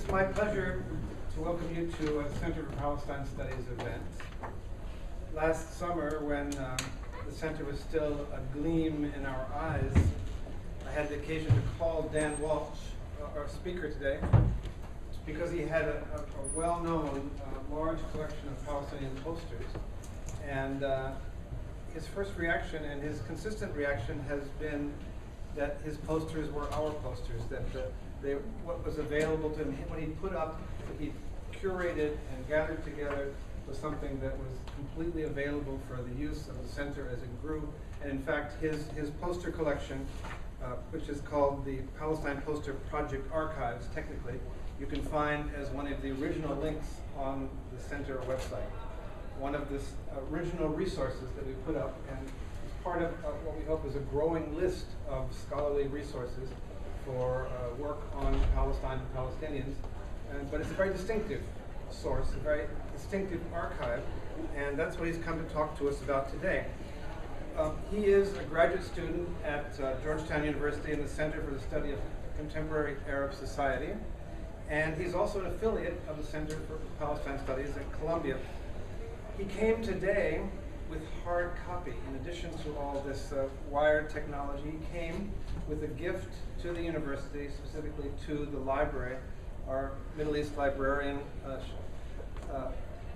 It's my pleasure to welcome you to a Center for Palestine Studies event. Last summer, when the center was still a gleam in our eyes, I had the occasion to call Dan Walsh, our speaker today, because he had a well-known large collection of Palestinian posters. And his first reaction and his consistent reaction has been that his posters were our posters, that what was available to him, what he put up, what he curated and gathered together was something that was completely available for the use of the center as it grew. And in fact, his poster collection, which is called the Palestine Poster Project Archives, technically, you can find as one of the original links on the center website. One of the original resources that we put up, and it's part of what we hope is a growing list of scholarly resources for work on Palestine and Palestinians. But it's a very distinctive source, a very distinctive archive, and that's what he's come to talk to us about today. He is a graduate student at Georgetown University in the Center for the Study of Contemporary Arab Society, and he's also an affiliate of the Center for Palestine Studies at Columbia. He came today with hard copy. In addition to all this wired technology, he came with a gift to the university, specifically to the library. Our Middle East librarian,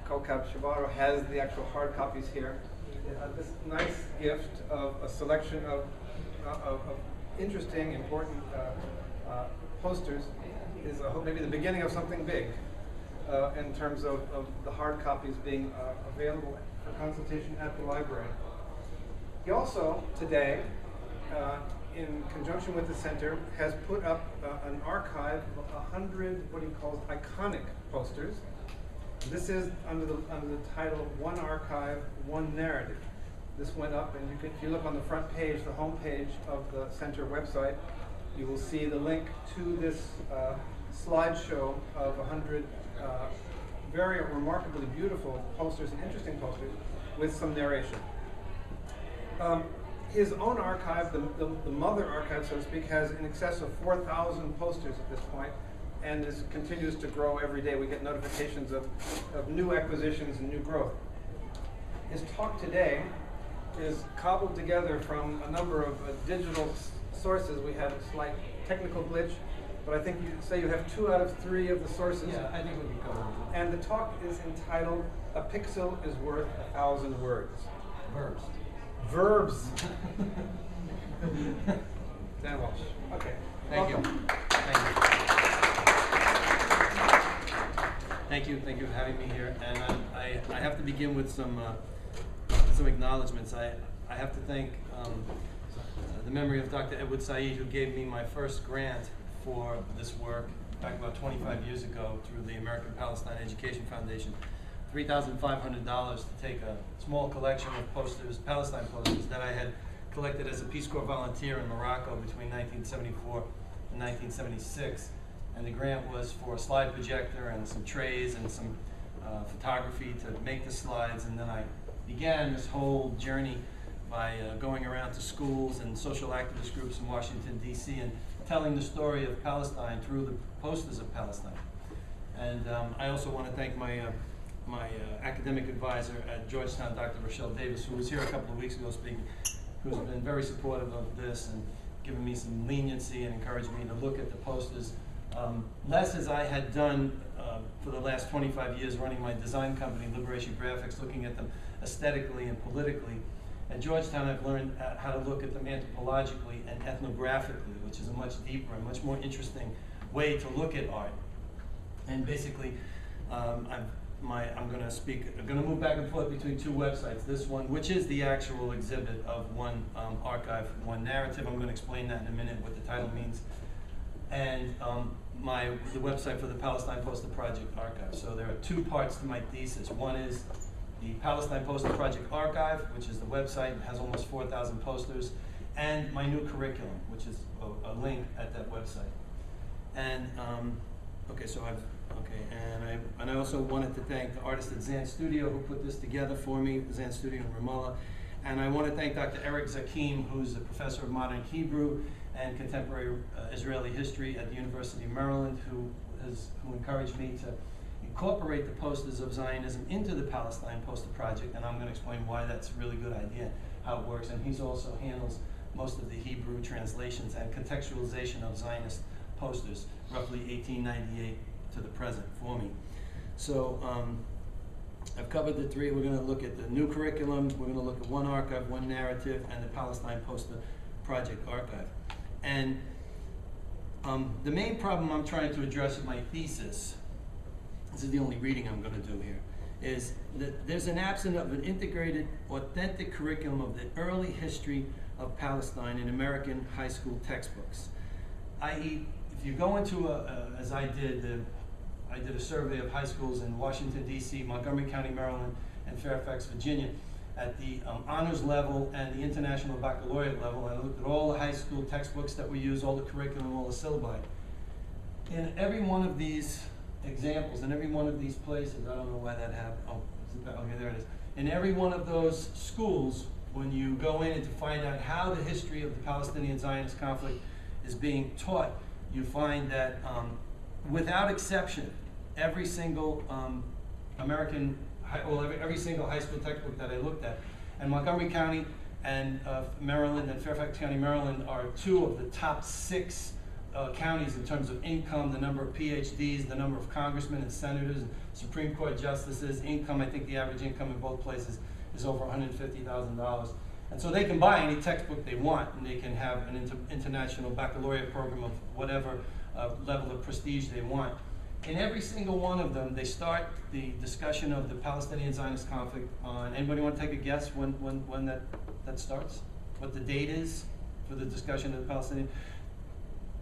Kokab Shabaro, has the actual hard copies here. This nice gift of a selection of interesting, important posters is maybe the beginning of something big in terms of the hard copies being available for consultation at the library. He also, today, in conjunction with the center, has put up an archive of 100 what he calls iconic posters. And this is under the title One Archive, One Narrative. This went up, and if you look on the front page, the home page of the center website, you will see the link to this slideshow of 100 very remarkably beautiful posters and interesting posters with some narration. His own archive, the mother archive, so to speak, has in excess of 4,000 posters at this point, and continues to grow every day. We get notifications of new acquisitions and new growth. His talk today is cobbled together from a number of digital sources. We had a slight technical glitch, but I think you say you have 2 out of 3 of the sources. Yeah, I think we'll be covered. And the talk is entitled, "A Pixel is Worth 1,000 Words." Verbs. Verbs. Dan Walsh. Okay. Thank you. Welcome. Thank you for having me here. And I have to begin with some acknowledgements. I have to thank the memory of Dr. Edward Said, who gave me my first grant for this work back about 25 years ago through the American Palestine Education Foundation. $3,500 to take a small collection of posters, Palestine posters, that I had collected as a Peace Corps volunteer in Morocco between 1974 and 1976. And the grant was for a slide projector and some trays and some photography to make the slides. And then I began this whole journey by going around to schools and social activist groups in Washington, D.C. and telling the story of Palestine through the posters of Palestine. And I also want to thank my academic advisor at Georgetown, Dr. Rochelle Davis, who was here a couple of weeks ago speaking, who's been very supportive of this and given me some leniency and encouraged me to look at the posters. Less as I had done for the last 25 years running my design company, Liberation Graphics, looking at them aesthetically and politically. At Georgetown, I've learned how to look at them anthropologically and ethnographically, which is a much deeper and much more interesting way to look at art. And basically, I'm going to move back and forth between 2 websites. This one, which is the actual exhibit of One Archive, One Narrative. I'm going to explain that in a minute, what the title means. And the website for the Palestine Poster Project Archive. So there are 2 parts to my thesis. One is the Palestine Poster Project Archive, which is the website, has almost 4,000 posters, and my new curriculum, which is a link at that website. And and I also wanted to thank the artist at Zan Studio who put this together for me, Zan Studio in Ramallah. And I want to thank Dr. Eric Zakim, who's a professor of modern Hebrew and contemporary Israeli history at the University of Maryland, who who encouraged me to incorporate the posters of Zionism into the Palestine Poster Project, and I'm going to explain why that's a really good idea, how it works. And he's also handles most of the Hebrew translations and contextualization of Zionist posters, roughly 1898 to the present for me. So I've covered the three. We're going to look at the new curriculum, we're going to look at one archive, one narrative, and the Palestine Poster Project archive. And the main problem I'm trying to address in my thesis, this is the only reading I'm going to do here, is that there's an absence of an integrated, authentic curriculum of the early history of Palestine in American high school textbooks. I.e., if you go into as I did a survey of high schools in Washington, D.C., Montgomery County, Maryland, and Fairfax, Virginia, at the honors level and the international baccalaureate level, and I looked at all the high school textbooks that we use, all the curriculum, all the syllabi. In every one of these examples, in every one of these places, I don't know why that happened. Oh, okay, there it is. In every one of those schools, when you go in and to find out how the history of the Palestinian-Zionist conflict is being taught, you find that without exception, every single every single high school textbook that I looked at, and Montgomery County and Maryland and Fairfax County, Maryland are two of the top 6 counties in terms of income, the number of PhDs, the number of congressmen and senators, and Supreme Court justices, income. I think the average income in both places is over $150,000. And so they can buy any textbook they want, and they can have an international baccalaureate program of whatever level of prestige they want. In every single one of them, they start the discussion of the Palestinian-Zionist conflict on, anybody want to take a guess when that starts? What the date is for the discussion of the Palestinian?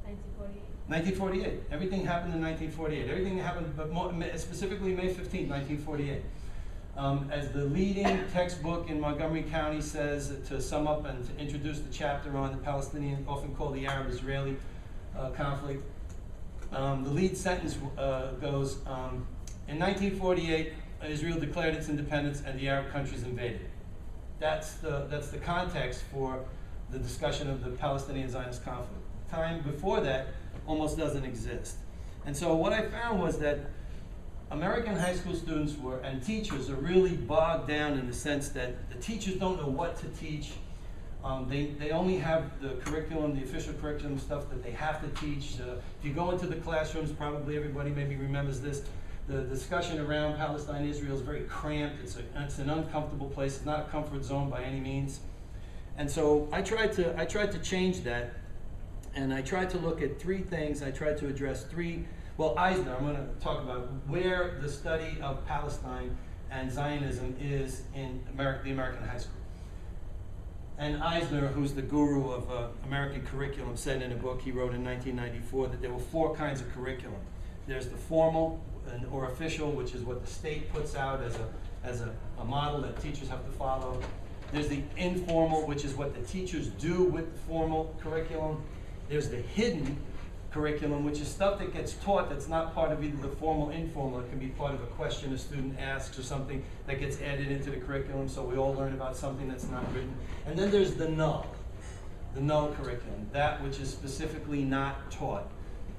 1948. 1948. Everything happened in 1948. Everything happened, but more, specifically May 15, 1948. As the leading textbook in Montgomery County says, to sum up and to introduce the chapter on the Palestinian, often called the Arab-Israeli conflict, the lead sentence goes, in 1948, Israel declared its independence and the Arab countries invaded. That's the context for the discussion of the Palestinian-Zionist conflict. Time before that almost doesn't exist. And so what I found was that American high school students and teachers are really bogged down in the sense that the teachers don't know what to teach. They only have the curriculum, the official curriculum stuff that they have to teach. If you go into the classrooms, probably everybody maybe remembers this, the discussion around Palestine-Israel is very cramped. It's an uncomfortable place. It's not a comfort zone by any means. And so I tried to change that, and I tried to look at 3 things. I tried to address 3. Well, Eisner, I'm going to talk about where the study of Palestine and Zionism is in the American high school. And Eisner, who's the guru of American curriculum, said in a book he wrote in 1994 that there were 4 kinds of curriculum. There's the formal or official, which is what the state puts out as a model that teachers have to follow. There's the informal, which is what the teachers do with the formal curriculum. There's the hidden curriculum, which is stuff that gets taught that's not part of either the formal or informal. It can be part of a question a student asks or something that gets added into the curriculum, so we all learn about something that's not written. And then there's the null curriculum, that which is specifically not taught.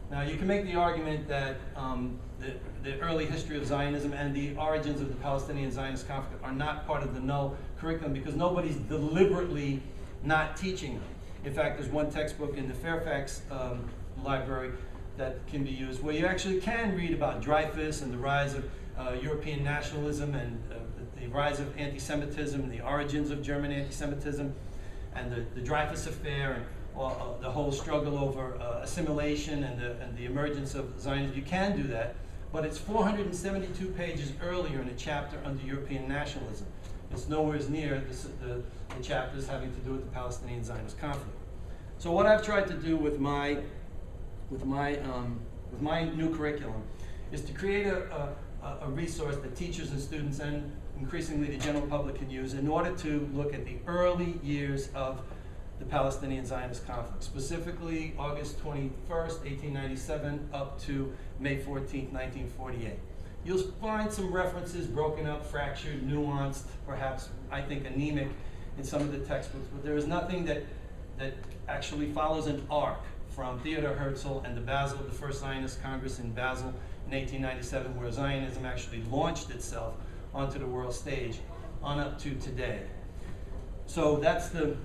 Now, you can make the argument that the early history of Zionism and the origins of the Palestinian-Zionist conflict are not part of the null curriculum because nobody's deliberately not teaching them. In fact, there's one textbook in the Fairfax library that can be used where you actually can read about Dreyfus and the rise of European nationalism and the rise of anti-Semitism and the origins of German anti-Semitism and the Dreyfus affair and the whole struggle over assimilation and the emergence of Zionism. You can do that, but it's 472 pages earlier in a chapter under European nationalism. It's nowhere near the chapters having to do with the Palestinian Zionist conflict. So what I've tried to do with my new curriculum is to create a resource that teachers and students and increasingly the general public can use in order to look at the early years of the Palestinian Zionist conflict, specifically August 21st, 1897 up to May 14th, 1948. You'll find some references broken up, fractured, nuanced, perhaps, I think, anemic in some of the textbooks, but there is nothing that actually follows an arc from Theodor Herzl and the first Zionist Congress in Basel in 1897, where Zionism actually launched itself onto the world stage, on up to today. So that's the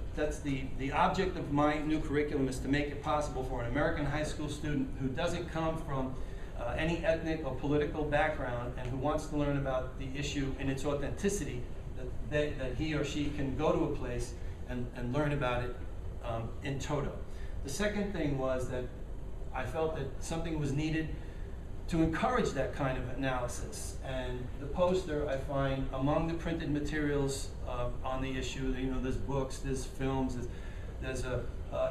object of my new curriculum, is to make it possible for an American high school student who doesn't come from any ethnic or political background and who wants to learn about the issue in its authenticity, that he or she can go to a place and learn about it in toto. The second thing was that I felt that something was needed to encourage that kind of analysis. And the poster, I find, among the printed materials on the issue, you know, there's books, there's films, there's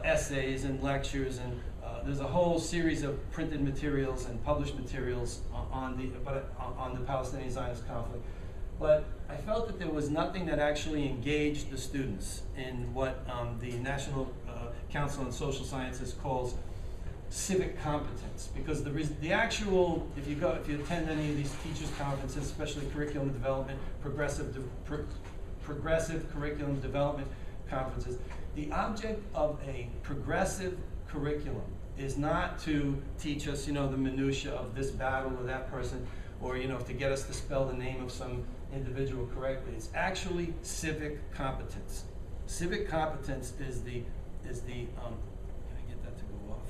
essays and lectures, and there's a whole series of printed materials and published materials on the Palestinian Zionist conflict. But I felt that there was nothing that actually engaged the students in what the National Council on Social Sciences calls civic competence, because the actual, if you attend any of these teachers' conferences, especially curriculum development, progressive curriculum development conferences, the object of a progressive curriculum is not to teach us, you know, the minutia of this battle or that person, or, you know, to get us to spell the name of some individual correctly. It's actually civic competence. Civic competence is the can I get that to go off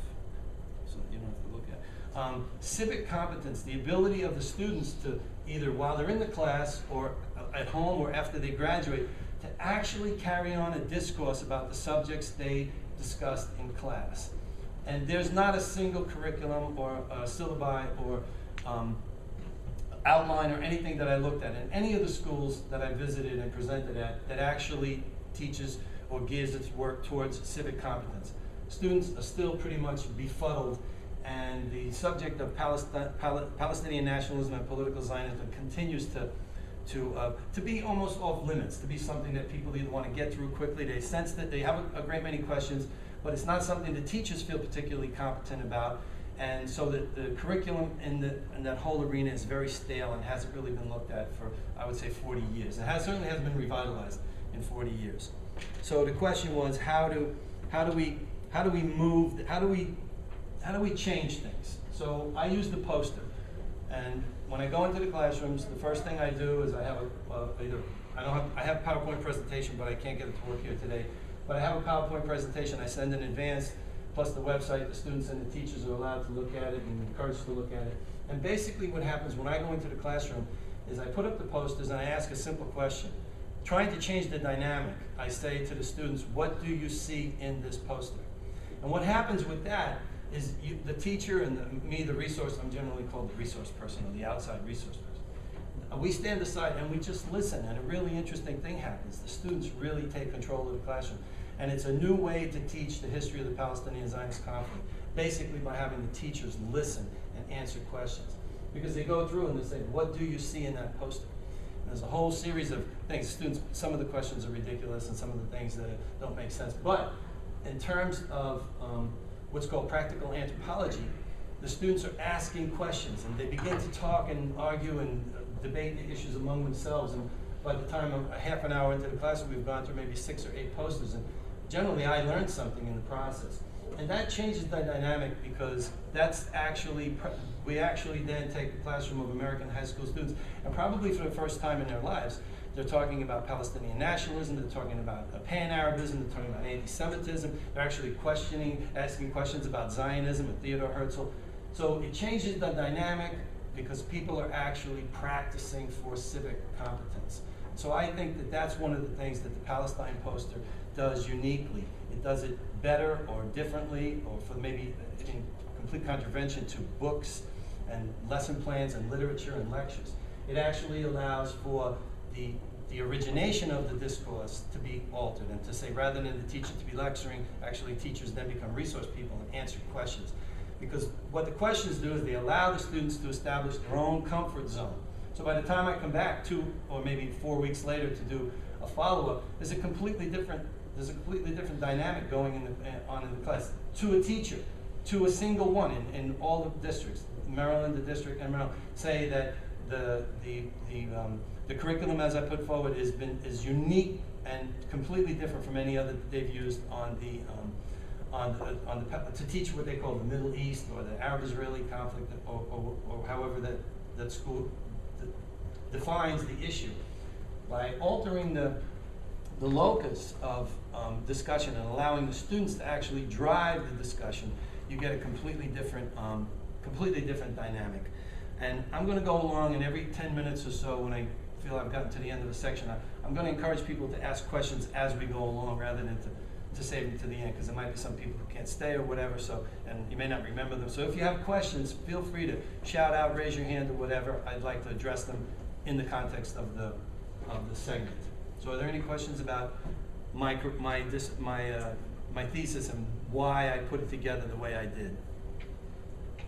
so that you don't have to look at it? Civic competence, the ability of the students to, either while they're in the class or at home or after they graduate, to actually carry on a discourse about the subjects they discussed in class. And there's not a single curriculum or syllabi or outline or anything that I looked at in any of the schools that I visited and presented at that actually teaches or gears its work towards civic competence. Students are still pretty much befuddled, and the subject of Palestinian nationalism and political Zionism continues to be almost off limits, to be something that people either want to get through quickly. They sense that they have a great many questions, but it's not something the teachers feel particularly competent about. And so the curriculum in that whole arena is very stale and hasn't really been looked at for, I would say, 40 years. It certainly hasn't been revitalized in 40 years. So the question was, how do we change things? So I use the poster, and when I go into the classrooms, the first thing I do is I have I have a PowerPoint presentation, but I can't get it to work here today. But I have a PowerPoint presentation I send in advance, plus the website. The students and the teachers are allowed to look at it and encouraged to look at it. And basically what happens when I go into the classroom is I put up the posters and I ask a simple question. Trying to change the dynamic, I say to the students, what do you see in this poster? And what happens with that is the teacher and the resource, I'm generally called the resource person or the outside resource person. We stand aside and we just listen, and a really interesting thing happens. The students really take control of the classroom. And it's a new way to teach the history of the Palestinian Zionist conflict, basically by having the teachers listen and answer questions. Because they go through and they say, what do you see in that poster? And there's a whole series of things. Students, some of the questions are ridiculous and some of the things that don't make sense. But in terms of what's called practical anthropology, the students are asking questions and they begin to talk and argue and debate the issues among themselves. And by the time a half an hour into the classroom, we've gone through maybe 6 or 8 posters. And generally, I learned something in the process. And that changes the dynamic, because that's actually, we actually then take the classroom of American high school students, and probably for the first time in their lives, they're talking about Palestinian nationalism, they're talking about Pan-Arabism, they're talking about anti-Semitism, they're actually asking questions about Zionism and Theodor Herzl. So it changes the dynamic because people are actually practicing for civic competence. So I think that that's one of the things that the Palestine poster does uniquely. It does it better or differently, or for maybe in complete contravention to books and lesson plans and literature and lectures. It actually allows for the origination of the discourse to be altered, and to say, rather than the teacher to be lecturing, actually teachers then become resource people and answer questions. Because what the questions do is they allow the students to establish their own comfort zone. So by the time I come back 2 or maybe 4 weeks later to do a follow-up, there's a completely different dynamic going on in the class. To a teacher, to a single one in all the districts, Maryland, the district, and Maryland, say that the curriculum as I put forward is unique and completely different from any other that they've used on to teach what they call the Middle East or the Arab-Israeli conflict, or however that school defines the issue. By altering the locus of discussion and allowing the students to actually drive the discussion, you get a completely different dynamic. And I'm going to go along, and every 10 minutes or so, when I feel I've gotten to the end of a section, I'm going to encourage people to ask questions as we go along, rather than to save them to the end, because there might be some people who can't stay or whatever. So, and you may not remember them. So if you have questions, feel free to shout out, raise your hand, or whatever. I'd like to address them in the context of the segment. So, are there any questions about my thesis and why I put it together the way I did?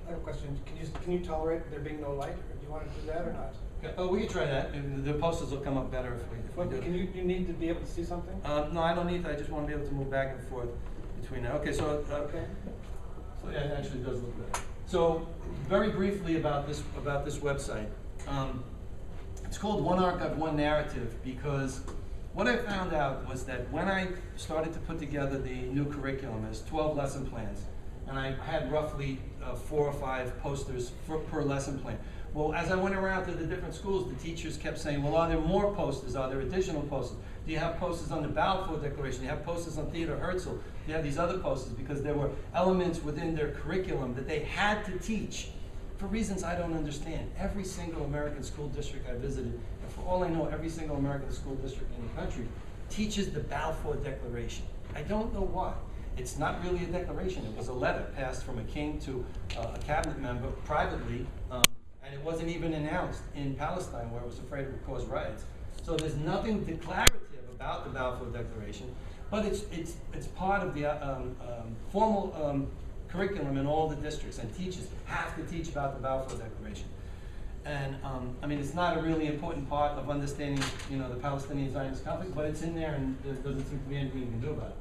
I have a question. Can you tolerate there being no light? Or do you want to do that or not? Okay. Oh, we can try that. And the posters will come up better if we do. Can you need to be able to see something? No, I don't need that. I just want to be able to move back and forth between that. Okay, so okay. So yeah, it actually does look better. So very briefly about this website. It's called One Archive, One Narrative, because what I found out was that when I started to put together the new curriculum, there's 12 lesson plans, and I had roughly 4 or 5 posters per lesson plan. Well, as I went around to the different schools, the teachers kept saying, well, are there more posters? Are there additional posters? Do you have posters on the Balfour Declaration? Do you have posters on Theodore Herzl? Do you have these other posters? Because there were elements within their curriculum that they had to teach for reasons I don't understand. Every single American school district I visited, and for all I know, every single American school district in the country teaches the Balfour Declaration. I don't know why. It's not really a declaration. It was a letter passed from a king to a cabinet member privately, and it wasn't even announced in Palestine, where it was afraid it would cause riots. So there's nothing declarative about the Balfour Declaration, but it's part of the formal curriculum in all the districts, and teachers have to teach about the Balfour Declaration. And I mean, it's not a really important part of understanding, the Palestinian Zionist conflict, but it's in there, and there doesn't seem to be anything you can do about it.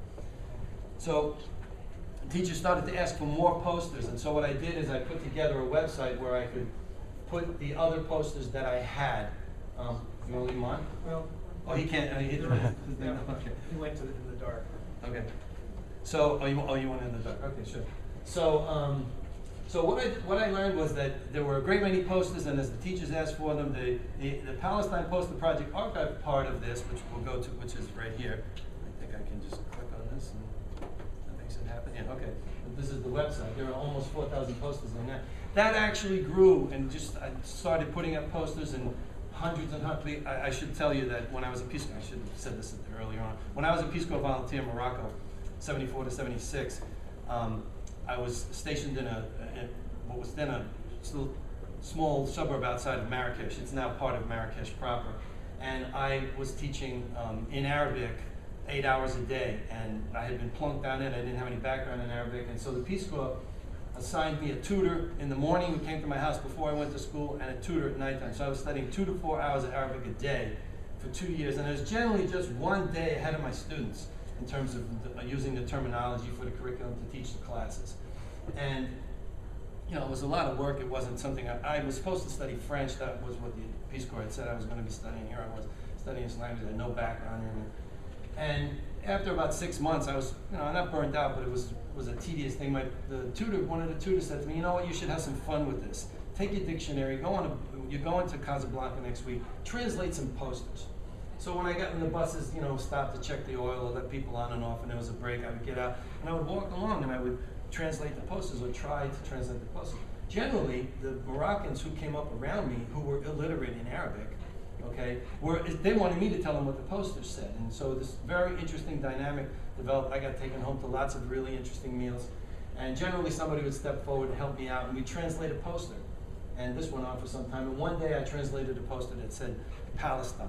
So teachers started to ask for more posters, and so what I did is I put together a website where I could put the other posters that I had. You want to leave them on? Well, oh, he can't. He okay. He went in the dark. Okay. So, you went in the dark. Okay, sure. So, so what I learned was that there were a great many posters, and as the teachers asked for them, the Palestine Poster Project archive part of this, which we'll go to, which is right here. I think I can just click on this, and that makes it happen. Yeah. Okay. This is the website. There are almost 4,000 posters on that. That actually grew, and I started putting up posters and hundreds and hundreds. I should tell you that when I was a Peace Corps, I should have said this earlier on. When I was a Peace Corps volunteer in Morocco, 74 to 76, I was stationed in what was then a small suburb outside of Marrakesh. It's now part of Marrakesh proper. And I was teaching in Arabic 8 hours a day, and I had been plunked on it. I didn't have any background in Arabic, and so the Peace Corps assigned me a tutor in the morning who came to my house before I went to school, and a tutor at nighttime. So I was studying 2 to 4 hours of Arabic a day for 2 years, and I was generally just one day ahead of my students in terms of using the terminology for the curriculum to teach the classes. And it was a lot of work. It wasn't something I was supposed to study French. That was what the Peace Corps had said I was going to be studying. Here I was studying this language. I had no background in it. And after about 6 months, I was, not burned out, but it was a tedious thing. One of the tutors said to me, you know what, you should have some fun with this. Take your dictionary, you're going to Casablanca next week, translate some posters. So when I got in the buses, stopped to check the oil or let people on and off, and there was a break, I would get out, and I would walk along, and I would translate the posters or try to translate the posters. Generally, the Moroccans who came up around me, who were illiterate in Arabic, they wanted me to tell them what the posters said. And so this very interesting dynamic developed. I got taken home to lots of really interesting meals. And generally somebody would step forward and help me out, and we'd translate a poster. And this went on for some time. And one day I translated a poster that said Palestine.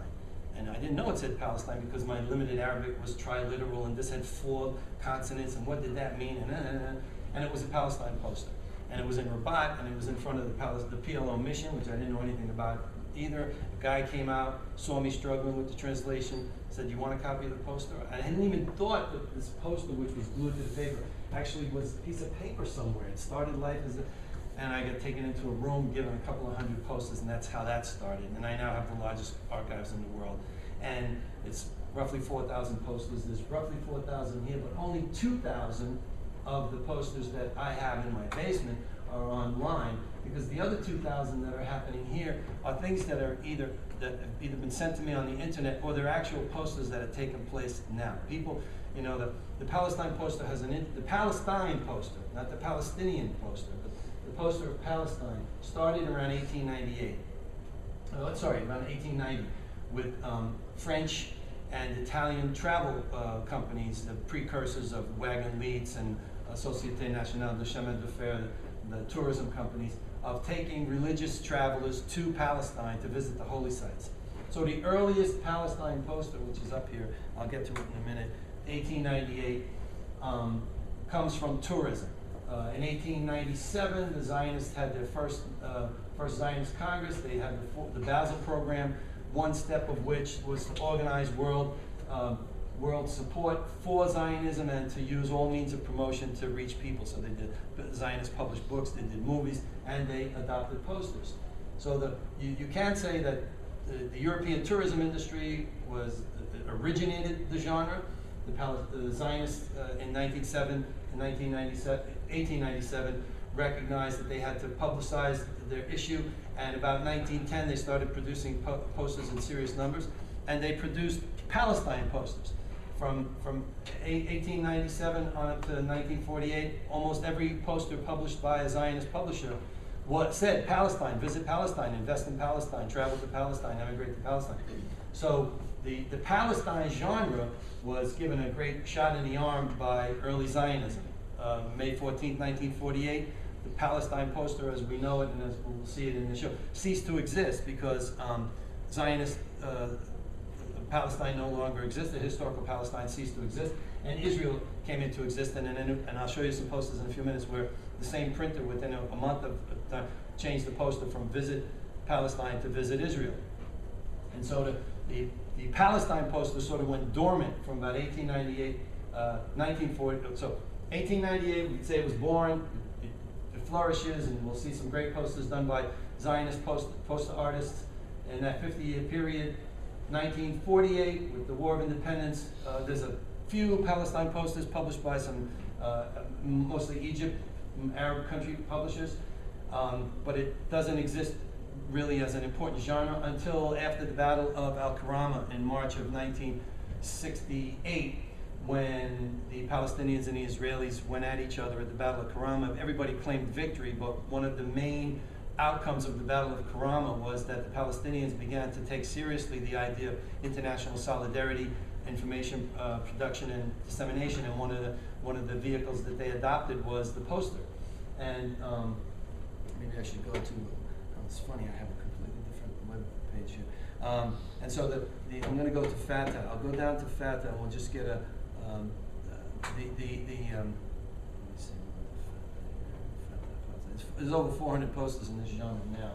And I didn't know it said Palestine because my limited Arabic was triliteral, and this had 4 consonants, and what did that mean? And it was a Palestine poster. And it was in Rabat, and it was in front of the PLO mission, which I didn't know anything about either. A guy came out, saw me struggling with the translation, said, you want a copy of the poster? I hadn't even thought that this poster, which was glued to the paper, actually was a piece of paper somewhere. It started life as and I got taken into a room, given a couple of hundred posters, and that's how that started. And I now have the largest archives in the world. And it's roughly 4,000 posters. There's roughly 4,000 here, but only 2,000 of the posters that I have in my basement are online, because the other 2,000 that are happening here are things that have either been sent to me on the internet, or they're actual posters that have taken place now. People, you know, the Palestine poster has the Palestine poster, not the Palestinian poster, but the poster of Palestine started around 1898. Around 1890, with French and Italian travel companies, the precursors of Wagon Leeds and Société Nationale de Chemin de Fer, the tourism companies, of taking religious travelers to Palestine to visit the holy sites. So the earliest Palestine poster, which is up here, I'll get to it in a minute, 1898, comes from tourism. In 1897, the Zionists had their first Zionist Congress. They had the Basel program, one step of which was to organize world support for Zionism and to use all means of promotion to reach people. So they did, Zionists published books, they did movies, and they adopted posters. So you can't say that the European tourism industry originated the genre. The Zionists in 1897 recognized that they had to publicize their issue, and about 1910 they started producing posters in serious numbers, and they produced Palestine posters. From 1897 on up to 1948, almost every poster published by a Zionist publisher said Palestine, visit Palestine, invest in Palestine, travel to Palestine, emigrate to Palestine. So the Palestine genre was given a great shot in the arm by early Zionism. May 14, 1948, the Palestine poster, as we know it, and as we'll see it in the show, ceased to exist because Zionist Palestine no longer existed. Historical Palestine ceased to exist, and Israel came into existence. And I'll show you some posters in a few minutes where the same printer, within a month of time, changed the poster from Visit Palestine to Visit Israel. And so the Palestine poster sort of went dormant from about 1898, 1940. So 1898, we'd say it was born. It flourishes, and we'll see some great posters done by Zionist poster artists in that 50-year period. 1948, with the War of Independence, there's a few Palestine posters published by some, mostly Egypt, Arab country publishers, but it doesn't exist really as an important genre until after the Battle of Al-Karama in March of 1968, when the Palestinians and the Israelis went at each other at the Battle of Karama. Everybody claimed victory, but one of the main outcomes of the Battle of Karama was that the Palestinians began to take seriously the idea of international solidarity, information production and dissemination, and one of the vehicles that they adopted was the poster. And maybe I should go to, it's funny, I have a completely different web page here. And so I'm going to go to FATA. I'll go down to FATA and we'll just get a, let me see. There's over 400 posters in this genre now.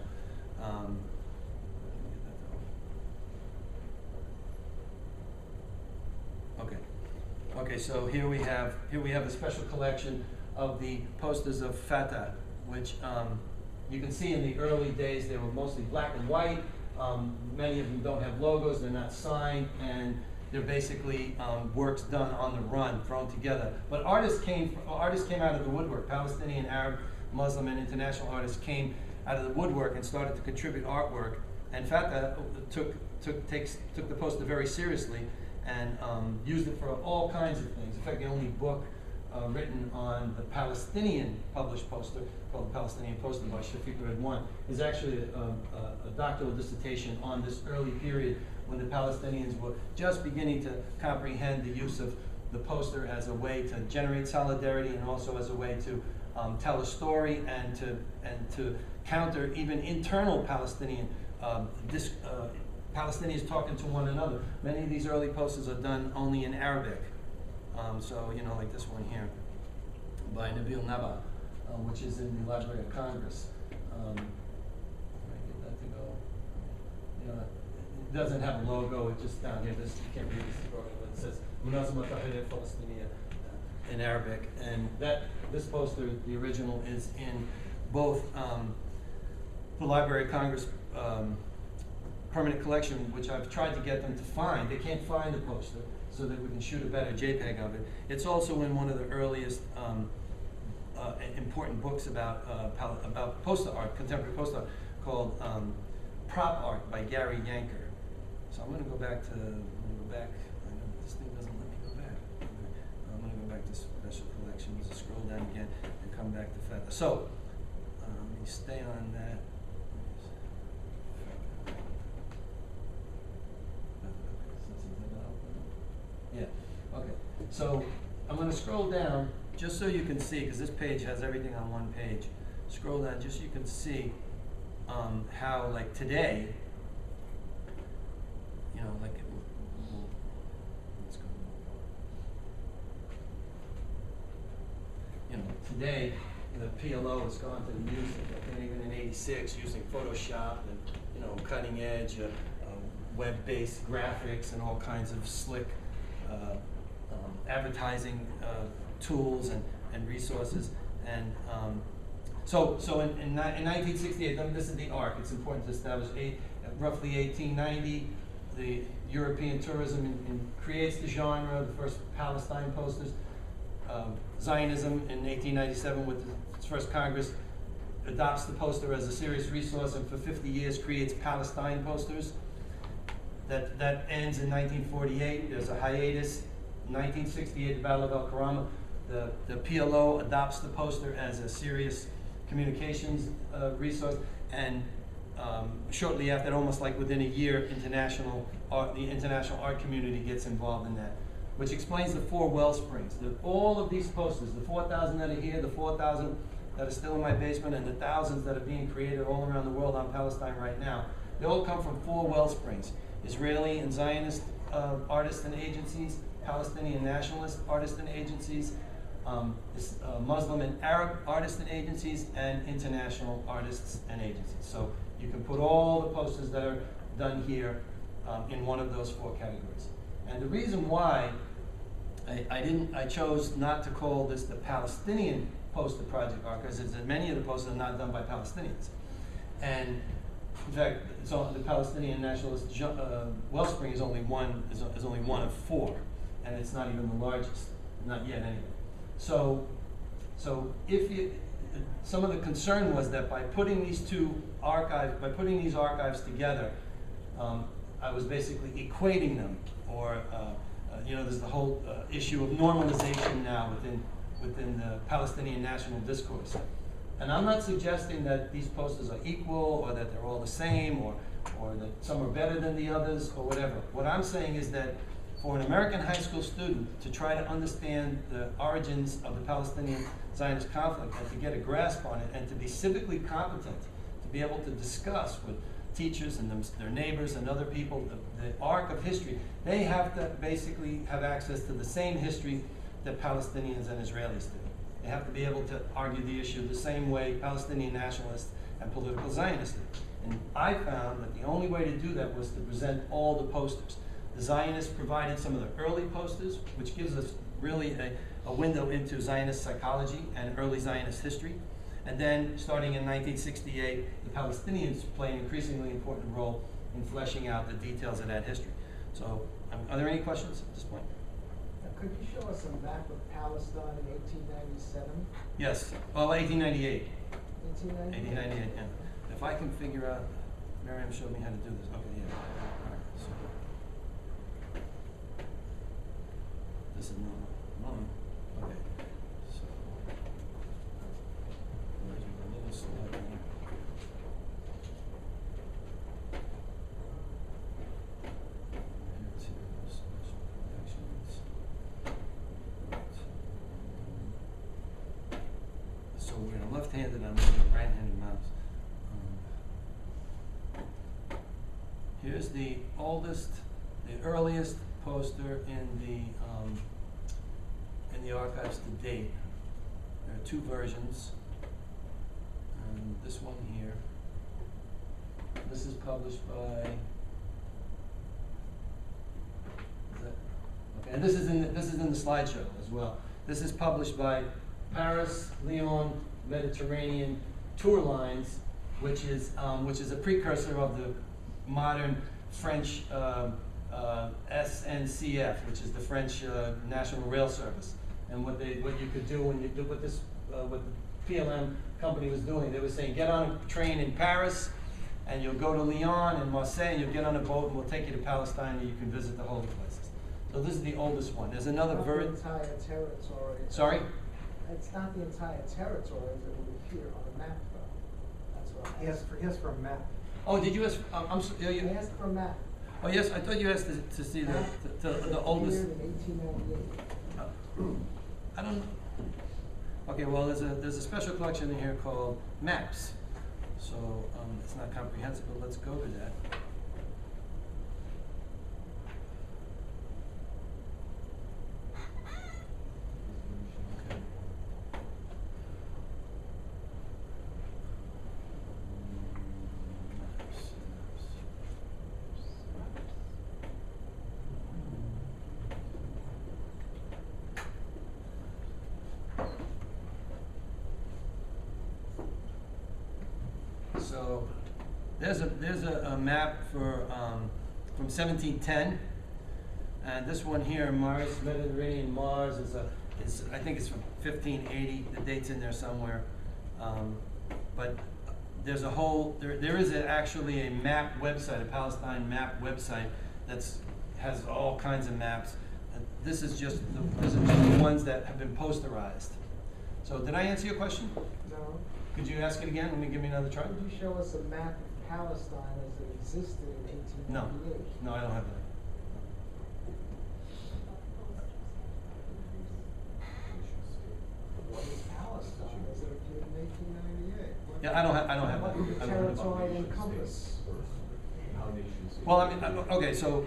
Okay, so here we have a special collection of the posters of FATA, which you can see in the early days they were mostly black and white. Many of them don't have logos, they're not signed, and they're basically works done on the run, thrown together. But artists came out of the woodwork. Palestinian, Arab, Muslim, and international artists came out of the woodwork and started to contribute artwork. And FATA took the poster very seriously and used it for all kinds of things. In fact, the only book written on the Palestinian published poster, called the Palestinian Poster by Shafiq Redwan, is actually a doctoral dissertation on this early period when the Palestinians were just beginning to comprehend the use of the poster as a way to generate solidarity and also as a way to tell a story and to counter even internal Palestinian Palestinians talking to one another. Many of these early posters are done only in Arabic. So, you know, like this one here by Nabil Naba, which is in the Library of Congress. Let me get that to go. You know, it doesn't have a logo, it's just down here. You can't read this program, but it says Munazama Tahrir Palestiniya in Arabic. And this poster, the original, is in both the Library of Congress permanent collection, which I've tried to get them to find. They can't find the poster, so that we can shoot a better JPEG of it. It's also in one of the earliest important books about poster art, contemporary poster art, called Prop Art by Gary Yanker. So I'm going to go back. I know this thing doesn't let me go back. I'm going to go back to special collections, scroll down again, and come back to FATA. So let me stay on that. Yeah, okay. So I'm going to scroll down just so you can see, because this page has everything on one page. Scroll down just so you can see how, like today, you know, like, let's go. You know, today, the PLO has gone to the music. I think even in '86, using Photoshop and, you know, cutting edge, web-based graphics and all kinds of slick advertising tools and resources. And so in 1968, this is the arc. It's important to establish roughly 1890, the European tourism creates the genre, the first Palestine posters. Zionism in 1897 with its first Congress adopts the poster as a serious resource, and for 50 years creates Palestine posters. That ends in 1948. There's a hiatus. 1968, the Battle of El Karama. The PLO adopts the poster as a serious communications resource, and shortly after that, almost like within a year, the international art community gets involved in that, which explains the four well springs. All of these posters, the 4,000 that are here, the 4,000 that are still in my basement, and the thousands that are being created all around the world on Palestine right now, they all come from four well springs: Israeli and Zionist artists and agencies, Palestinian nationalist artists and agencies, Muslim and Arab artists and agencies, and international artists and agencies. So you can put all the posters that are done here in one of those four categories. And the reason why I chose not to call this the Palestinian poster project archive is that many of the posters are not done by Palestinians. And in fact, the Palestinian nationalist wellspring is only one of four, and it's not even the largest, not yet anyway. So some of the concern was that by putting these archives together, I was basically equating them, or there's the whole issue of normalization now within the Palestinian national discourse. And I'm not suggesting that these posters are equal, or that they're all the same, or that some are better than the others, or whatever. What I'm saying is that for an American high school student to try to understand the origins of the Palestinian Zionist conflict, and to get a grasp on it, and to be civically competent, to be able to discuss with teachers and their neighbors and other people the arc of history, they have to basically have access to the same history that Palestinians and Israelis do. They have to be able to argue the issue the same way Palestinian nationalists and political Zionists do. And I found that the only way to do that was to present all the posters. The Zionists provided some of the early posters, which gives us really a window into Zionist psychology and early Zionist history. And then, starting in 1968, the Palestinians play an increasingly important role in fleshing out the details of that history. So, are there any questions at this point? Could you show us a map of Palestine in 1897? Yes. Well, 1898. 1898? 1898, yeah. If I can figure out, Miriam showed me how to do this. Okay, yeah. All right. So, this is not. Okay. So, there's a little slide here. So we're left-handed, I'm using a right-handed mouse. Here's the earliest poster in the archives to date. There are two versions. This one here. This is published by. Okay, and this is in the slideshow as well. This is published by Paris, Lyon, Mediterranean Tour Lines, which is a precursor of the modern French SNCF, which is the French National Rail Service. And what you could do when you do what what the PLM company was doing. They were saying, get on a train in Paris, and you'll go to Lyon and Marseille, and you'll get on a boat, and we'll take you to Palestine, and you can visit the holy places. So this is the oldest one. There's another Not verb. the entire territory. Sorry? It's not the entire territory that would appear on a map, though. That's what I'm asking. He asked for a map. Oh, did you ask? He asked for a map. Oh, yes, I thought you asked to see Map the that oldest. appeared in 1898. I don't know. Okay, well, there's a special collection in here called Maps. So it's not comprehensive, but let's go to that. Okay. So there's a map for from 1710, and this one here, Mars, Mediterranean Mars, is I think it's from 1580. The date's in there somewhere, but there's a whole there is actually a map website, a Palestine map website has all kinds of maps. These are just the ones that have been posterized. So did I answer your question? No. Could you ask it again? Let me give me another try. Could you show us a map of Palestine as it existed in No, 1898? no, I don't have that. What is Palestine as it appeared in 1898? Yeah, I don't have that. What did the I don't have that. territory encompass? Well, I mean, okay, so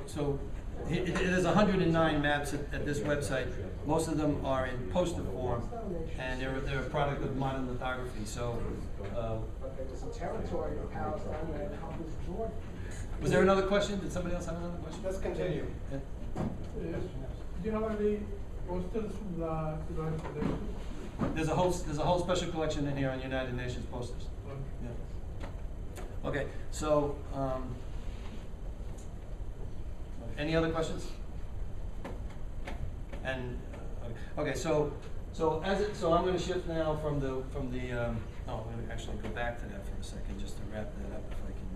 there's 109 maps at this website. Most of them are in poster form, and they're a product of modern lithography. So, But there was a territory of Palestine that encompassed Jordan. was there another question? Did somebody else have another question? Let's continue. Yeah. Yes. Do you have any posters from the United Nations? There's a whole special collection in here on United Nations posters. Yeah. Okay, so any other questions? And okay, so I'm going to shift now from the I'm going to actually go back to that for a second just to wrap that up if I can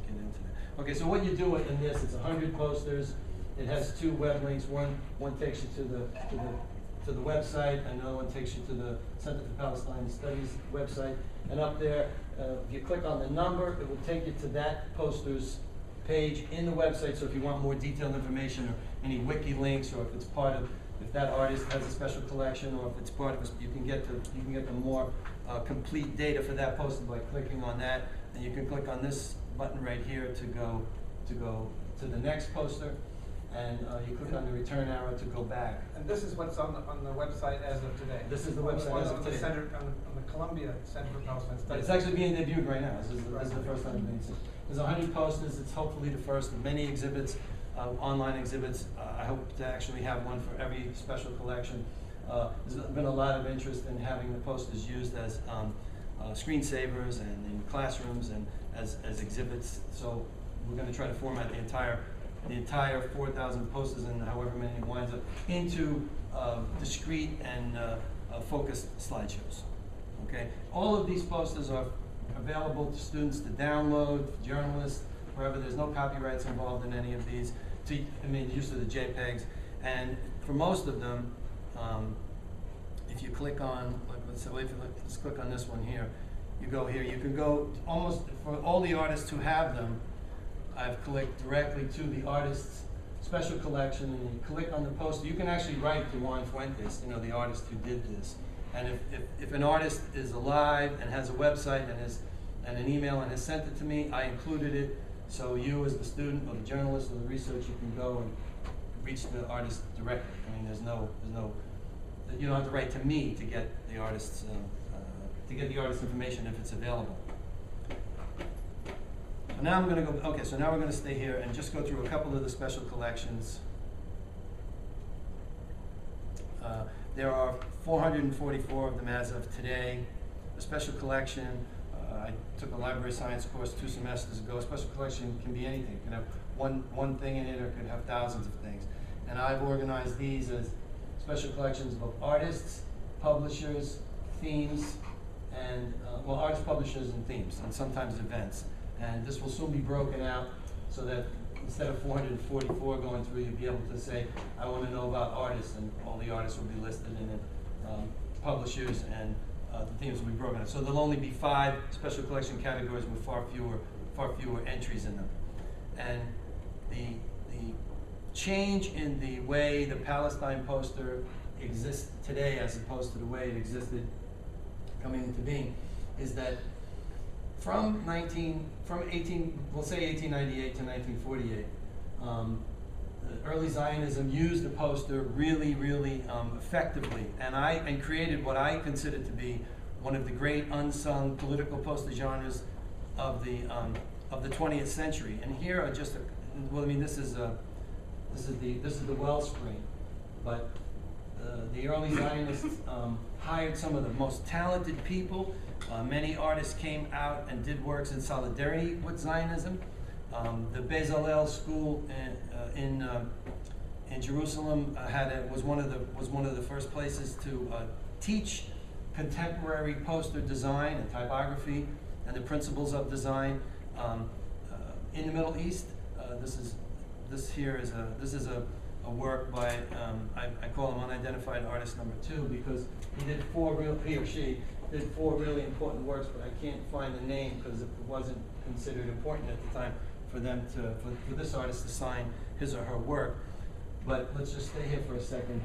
get into that. Okay, so what you do in this, it's 100 posters. It has 2 web links. One takes you to the website, and another one takes you to the Center for Palestine Studies website. And up there, if you click on the number, it will take you to that poster's page in the website. So if you want more detailed information or any wiki links, or if that artist has a special collection, or if it's part of a, you can get the more complete data for that poster by clicking on that. And you can click on this button right here to go to the next poster. And you click on the return arrow to go back. And this is what's on the website as of today. This is the website as of today. On the Columbia Center for Palestine But Studies. it's actually being debuted right now. This is the first time it's being seen. There's 100 posters. It's hopefully the first of many exhibits, online exhibits. I hope to actually have one for every special collection. There's been a lot of interest in having the posters used as screensavers and in classrooms and as exhibits. So we're going to try to format the entire 4,000 posters and however many it winds up into discrete and focused slideshows. Okay, all of these posters are available to students to download, journalists, wherever. There's no copyrights involved in any of these. Use of the JPEGs, and for most of them, if you click on, let's click on this one here. You go here. You can go almost for all the artists who have them. I've clicked directly to the artist's special collection, and you click on the poster. You can actually write to Juan Fuentes, the artist who did this. And if an artist is alive and has a website and an email and has sent it to me, I included it. So you, as the student or the journalist or the researcher, you can go and reach the artist directly. I mean, you don't have to write to me to get the artist's information if it's available. Now I'm going to go, okay, so now we're going to stay here and just go through a couple of the special collections. There are 444 of them as of today. A special collection, I took a library science course 2 semesters ago. A special collection can be anything. It can have one thing in it, or it could have thousands of things. And I've organized these as special collections of artists, publishers, themes, and well, artist publishers and themes, and sometimes events. And this will soon be broken out so that instead of 444 going through, you'll be able to say, I want to know about artists, and all the artists will be listed in it, publishers, and the themes will be broken out. So there'll only be 5 special collection categories with far fewer entries in them. And the change in the way the Palestine poster exists today as opposed to the way it existed coming into being is that from 1898 to 1948, early Zionism used the poster really, really effectively, and created what I consider to be one of the great unsung political poster genres of the 20th century. And here are just this is the wellspring, but the early Zionists hired some of the most talented people. Many artists came out and did works in solidarity with Zionism. The Bezalel School in Jerusalem was one of the first places to teach contemporary poster design and typography and the principles of design. In the Middle East, this is a work by I call him unidentified artist number 2 because he or she did 4 really important works, but I can't find the name because it wasn't considered important at the time for this artist to sign his or her work. But let's just stay here for a second.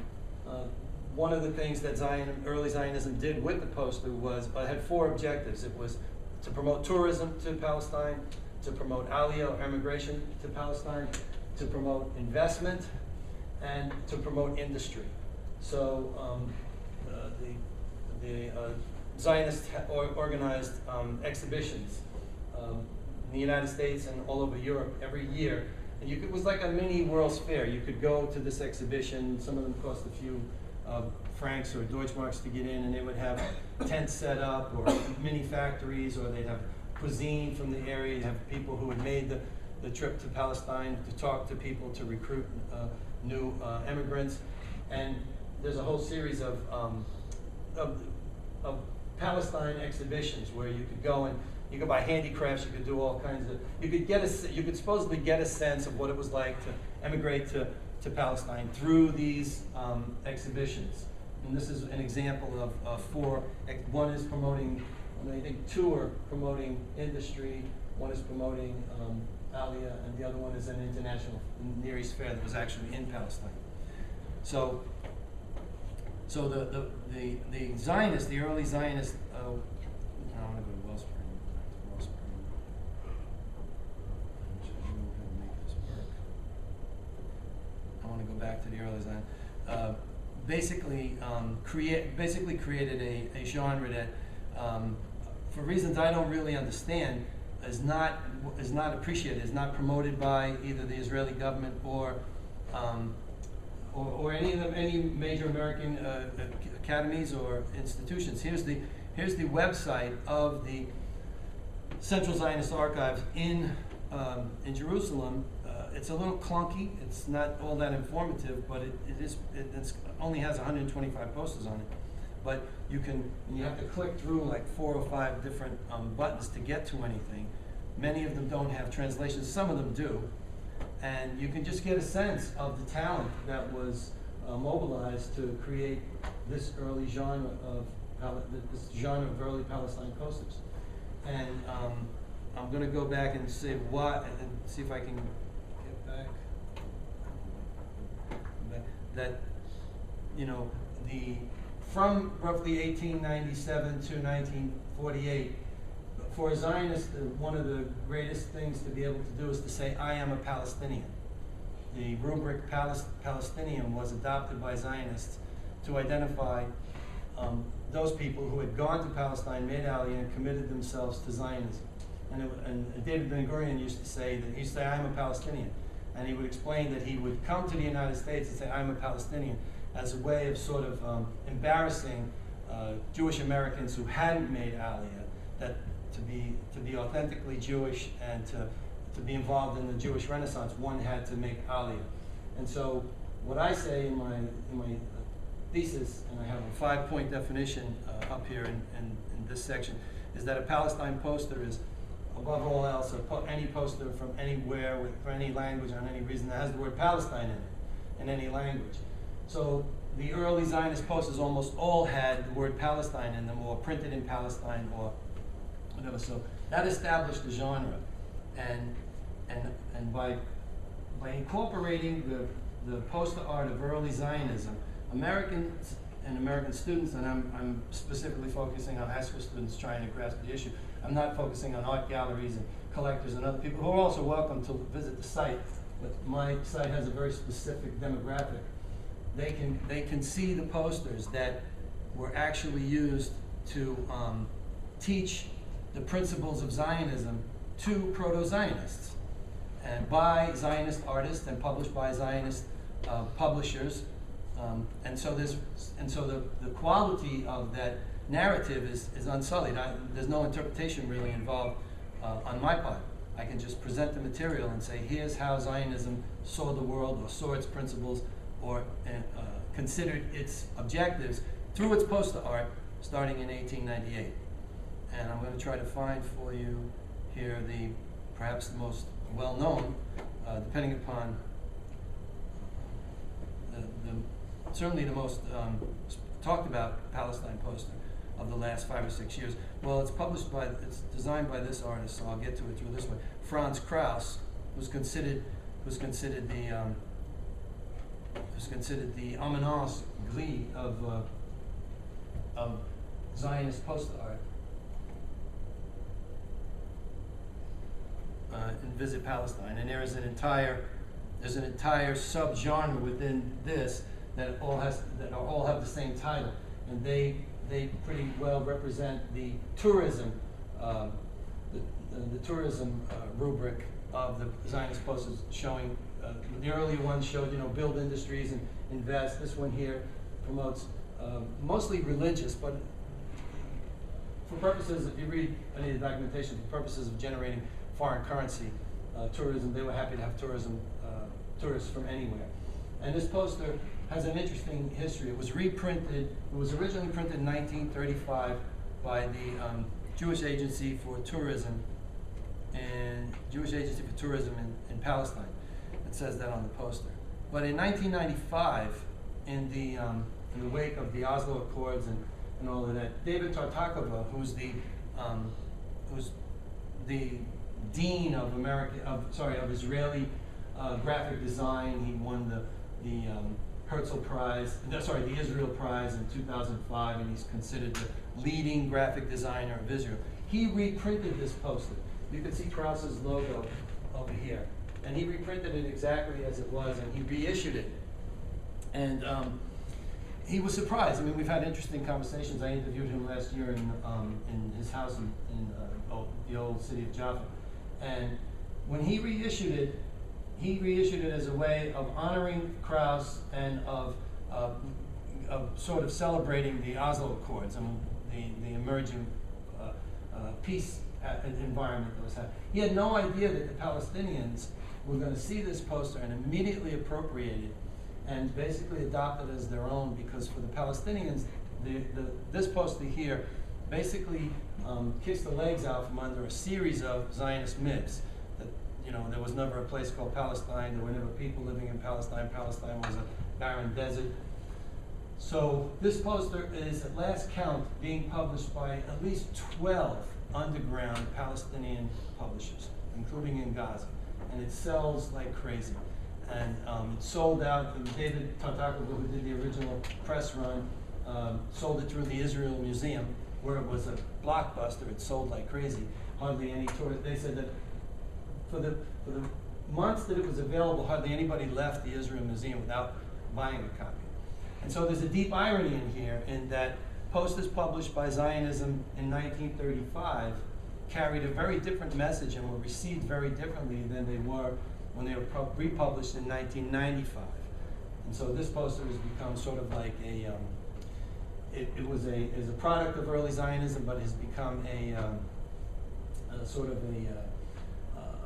One of the things that early Zionism did with the poster was had 4 objectives. It was to promote tourism to Palestine, to promote Aliyah or emigration to Palestine, to promote investment, and to promote industry. So the Zionists organized exhibitions in the United States and all over Europe every year. And it was like a mini World's Fair. You could go to this exhibition. Some of them cost a few francs or Deutschmarks to get in, and they would have tents set up or mini factories, or they'd have cuisine from the area. You'd have people who had made the trip to Palestine to talk to people, to recruit new immigrants. And there's a whole series of Palestine exhibitions where you could go and you could buy handicrafts. You could do all kinds of. You could supposedly get a sense of what it was like to emigrate to Palestine through these exhibitions. And this is an example of 4. One is promoting. I think 2 are promoting industry. One is promoting Aliyah, and the other one is an international Near East fair that was actually in Palestine. So the Zionists, the early Zionists, I want to go to Wellspring. I want to go back to the early Zionists. Basically created a genre that, for reasons I don't really understand, is not appreciated, is not promoted by either the Israeli government or any major American academies or institutions. Here's the website of the Central Zionist Archives in Jerusalem. It's a little clunky. It's not all that informative, but it only has 125 posters on it. But you have to click through like 4 or 5 different buttons to get to anything. Many of them don't have translations. Some of them do. And you can just get a sense of the talent that was mobilized to create this early genre of early Palestine posters. And I'm going to go back and say what, and see if I can get back. That, from roughly 1897 to 1948, for a Zionist, one of the greatest things to be able to do is to say, I am a Palestinian. The rubric Palestinian was adopted by Zionists to identify those people who had gone to Palestine, made Aliyah, and committed themselves to Zionism. And David Ben-Gurion used to say, I'm a Palestinian. And he would explain that he would come to the United States and say, I'm a Palestinian, as a way of sort of embarrassing Jewish Americans who hadn't made Aliyah, that to be authentically Jewish and to be involved in the Jewish Renaissance, one had to make Aliyah. And so what I say in my thesis, and I have a 5-point definition up here in this section, is that a Palestine poster is, above all else, any poster from anywhere for any language on any reason that has the word Palestine in it, in any language. So the early Zionist posters almost all had the word Palestine in them, or printed in Palestine, or whatever. So that established the genre, and by incorporating the poster art of early Zionism, Americans and American students, and I'm specifically focusing on high school students trying to grasp the issue. I'm not focusing on art galleries and collectors and other people who are also welcome to visit the site, but my site has a very specific demographic. They can see the posters that were actually used to teach the principles of Zionism to proto-Zionists, and by Zionist artists and published by Zionist publishers. And so the quality of that narrative is unsullied. There's no interpretation really involved on my part. I can just present the material and say, here's how Zionism saw the world, or saw its principles, or considered its objectives through its poster art starting in 1898. And I'm going to try to find for you here perhaps the most well-known, depending upon certainly the most talked about Palestine poster of the last 5 or 6 years. Well, it's designed by this artist, so I'll get to it through this way. Franz Krauss, who's considered the eminence grise of Zionist poster art. In Visit Palestine, and there's an entire subgenre within this that all have the same title, and they pretty well represent the tourism rubric of the Zionist posters, showing the earlier ones showed build industries and invest. This one here promotes mostly religious, but for purposes, if you read any of the documentation, for purposes of generating foreign currency, tourism, they were happy to have tourists from anywhere. And this poster has an interesting history. It was reprinted, it was originally printed in 1935 by the Jewish Agency for Tourism in Palestine. It says that on the poster. But in 1995, in the wake of the Oslo Accords and all of that, David Tartakova, who's the dean of Israeli graphic design. He won the Herzl Prize, the Israel Prize in 2005, and he's considered the leading graphic designer of Israel. He reprinted this poster. You can see Krauss's logo over here, and he reprinted it exactly as it was, and he reissued it. And he was surprised. I mean, we've had interesting conversations. I interviewed him last year in his house in the old city of Jaffa. And when he reissued it as a way of honoring Krauss and of sort of celebrating the Oslo Accords and the emerging peace environment that was happening. He had no idea that the Palestinians were going to see this poster and immediately appropriate it and basically adopt it as their own, because for the Palestinians, this poster here basically kicks the legs out from under a series of Zionist myths. That there was never a place called Palestine. There were never people living in Palestine. Palestine was a barren desert. So this poster is, at last count, being published by at least 12 underground Palestinian publishers, including in Gaza, and it sells like crazy. And it sold out. David Tartakova, who did the original press run, sold it through the Israel Museum, where it was a blockbuster. It sold like crazy. Hardly any tourists. They said that for the months that it was available, hardly anybody left the Israel Museum without buying a copy. And so there's a deep irony in here, in that posters published by Zionism in 1935 carried a very different message and were received very differently than they were when they were republished in 1995. And so this poster has become sort of like is a product of early Zionism, but has become a sort of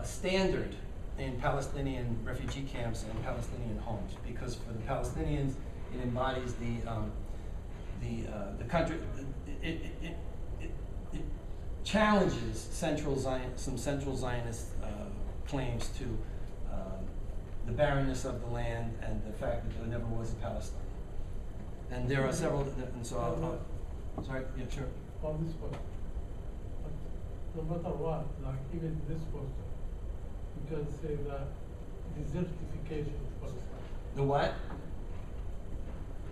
a standard in Palestinian refugee camps and Palestinian homes, because for the Palestinians, it embodies the country. It challenges some central Zionist claims to the barrenness of the land and the fact that there never was a Palestine. And there are several, and so sorry, yeah, sure. On this poster. But no matter what, like even this poster, you can say that desertification of Palestine. The what?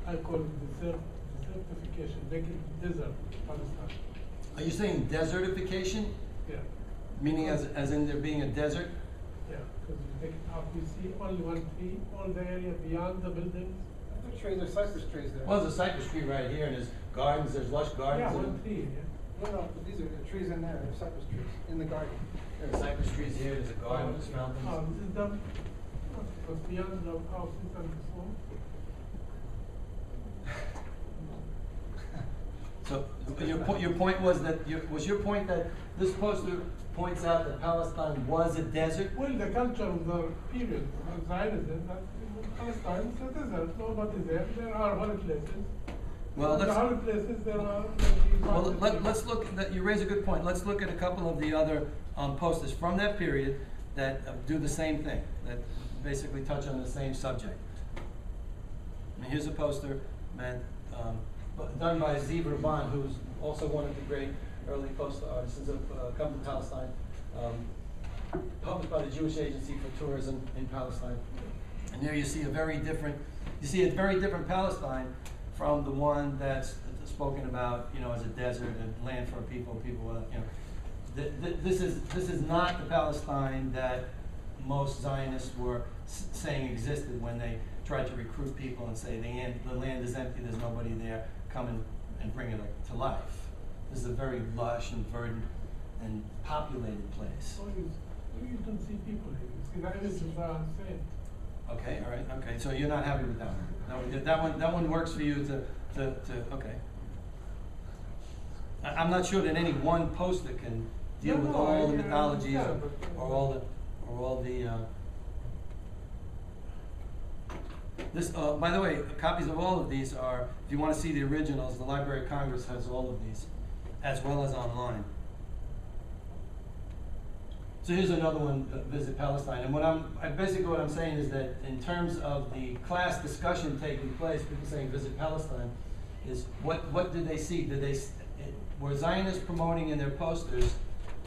I call it desertification, make it desert Palestine. Are you saying desertification? Yeah. Meaning as in there being a desert? Yeah, because you take it out, you see only one tree, all the area beyond the buildings. The trees, there's cypress trees there. Well, there's a cypress tree right here, and there's gardens, there's lush gardens. Yeah, and one tree, yeah. No, but these are the trees in there, there's cypress trees in the garden. There's cypress trees here, there's a garden, there's mountains. This is done, because beyond the houses and so on. So your point was that your point that this poster points out that Palestine was a desert? Well, the culture of the period of Zionism, Palestine is a desert, nobody there. There are holy places. Well, the holy places there are. Well, let's look. You raise a good point. Let's look at a couple of the other posters from that period that do the same thing, that basically touch on the same subject. And here's a poster, done by Zeev Rabban, who's also one of the great early poster artists of Come to Palestine, published by the Jewish Agency for Tourism in Palestine. And there you see a very different Palestine from the one that's spoken about, as a desert and land for people. This is not the Palestine that most Zionists were saying existed when they tried to recruit people and say the land is empty, there's nobody there, come and bring it to life. This is a very lush and verdant and populated place. Oh, you don't see people here. You see the images are insane. Okay, all right, okay. So you're not happy with that one. That one works for you to okay. I'm not sure that any one poster can deal with all the mythologies or all the this, by the way, copies of all of these are, if you want to see the originals, the Library of Congress has all of these, as well as online. So here's another one, Visit Palestine. And basically what I'm saying is that in terms of the class discussion taking place, people saying Visit Palestine, is what did they see? Were Zionists promoting in their posters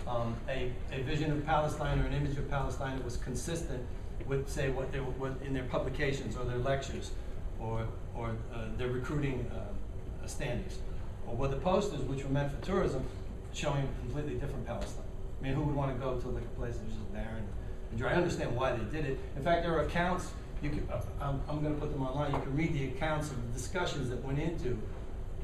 a vision of Palestine or an image of Palestine that was consistent with, say, what they were in their publications or their lectures or their recruiting standards? Or were the posters, which were meant for tourism, showing a completely different Palestine? I mean, who would want to go to like a place that was just barren and dry? I understand why they did it. In fact, there are accounts, I'm going to put them online, you can read the accounts of the discussions that went into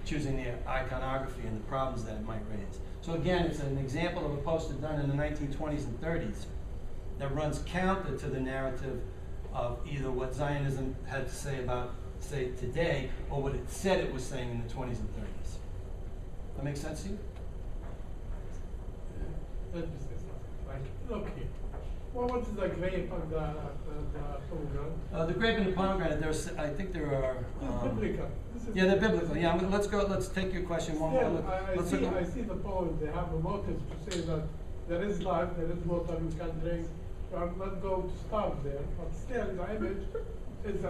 choosing the iconography and the problems that it might raise. So again, it's an example of a poster done in the 1920s and 30s that runs counter to the narrative of either what Zionism had to say about, say, today, or what it said it was saying in the 20s and 30s. That make sense to you? Let me say something. Like, look here. Well, what is the grape and the pomegranate? The grape and the pomegranate, I think there are... It's biblical. Yeah, they're biblical. Yeah, let's take your question one more. I see the poem. They have a motive to say that there is life, there is water you can drink. You are not going to starve there. But still, the image is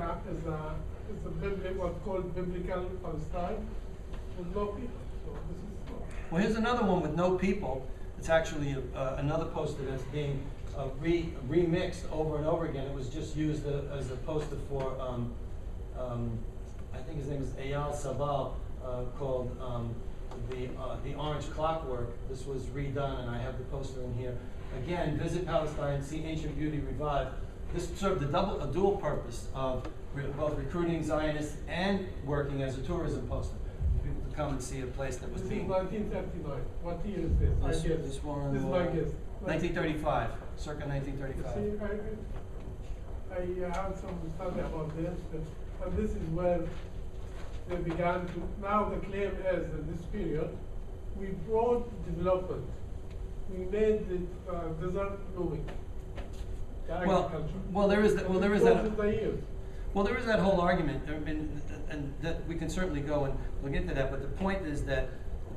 what's called biblical Palestine with no people. So this is... Well, here's another one with no people. It's actually another poster that's being remixed over and over again. It was just used as a poster for, I think his name is Eyal Sabal, called the Orange Clockwork. This was redone, and I have the poster in here. Again, Visit Palestine, See Ancient Beauty Revived. This served a dual purpose of both recruiting Zionists and working as a tourism poster. People to come and see a place that was being... This is 1939. What year is this? This one... This is my guess. 1935, circa 1935. See, I had some study about this, and this is where they began to... Now the claim is, in this period, we brought development. We made the desert blooming. Well, there is that. The years. Well, there is that whole argument, and that we can certainly go and look into that, but the point is that,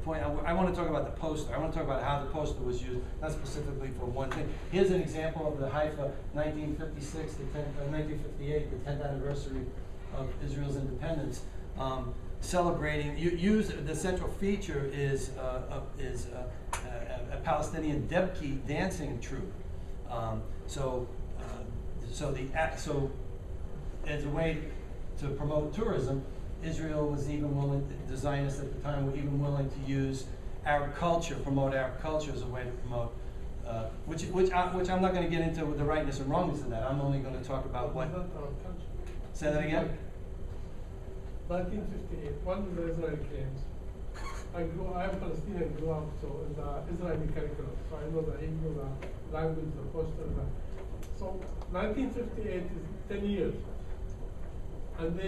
I want to talk about the poster. I want to talk about how the poster was used, not specifically for one thing. Here's an example of the Haifa 1958, the 10th anniversary of Israel's independence, celebrating. The central feature is a Palestinian Debki dancing troupe. So as a way to promote tourism, Israel was even willing, the Zionists at the time were even willing to use Arab culture, promote Arab culture as a way to promote, which I'm not going to get into with the rightness and wrongness of that. I'm only going to talk about what. Say that again? 1958, one of the Israeli claims. I'm Palestinian, grew up so in the Israeli curriculum, so I know the Hebrew, the language, the poster. So 1958 is 10 years. And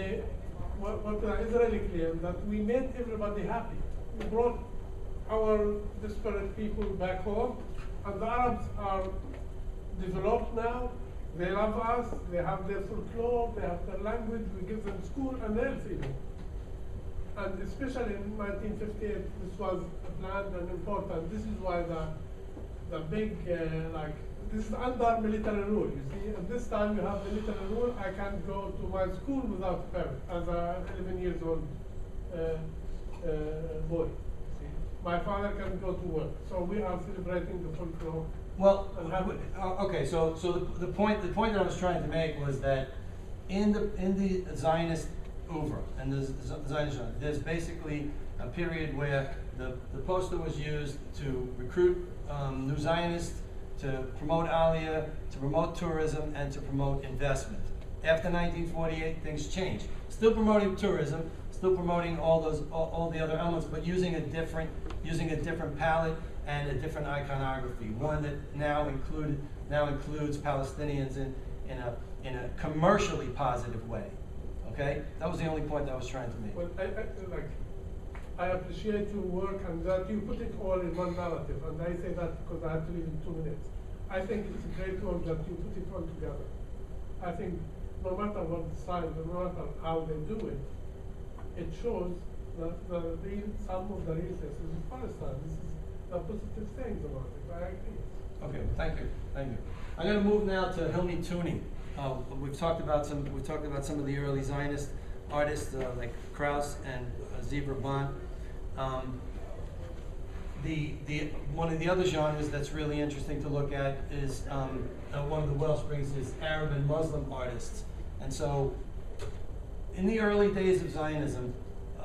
what the Israeli claim that we made everybody happy. We brought our disparate people back home, and the Arabs are developed now. They love us, they have their folklore, they have their language, we give them school and health even. And especially in 1958, this was planned and important. This is why the big, this is under military rule, you see. At this time you have military rule, I can't go to my school without a permit as a 11 years old boy. See? My father can go to work. So we are celebrating the folklore. Well, okay. So the point that I was trying to make was that in the Zionist oeuvre and the Zionist genre, there's basically a period where the poster was used to recruit new Zionists, to promote Aliyah, to promote tourism, and to promote investment. After 1948, things changed. Still promoting tourism, still promoting all the other elements, but using a different palette and a different iconography. One that now includes Palestinians in a commercially positive way. Okay, that was the only point that I was trying to make. Well, I appreciate your work and that you put it all in one narrative, and I say that because I have to leave in 2 minutes. I think it's a great work that you put it all together. I think no matter what the size, no matter how they do it, it shows that some of the real cases of Palestine. This is the positive things about it. I agree. Okay, thank you. I'm going to move now to Hilmi Tooney. We've talked about some of the early Zionist artists like Krauss and Zebra Bond. One of the other genres that's really interesting to look at is one of the wellsprings is Arab and Muslim artists. And so, in the early days of Zionism,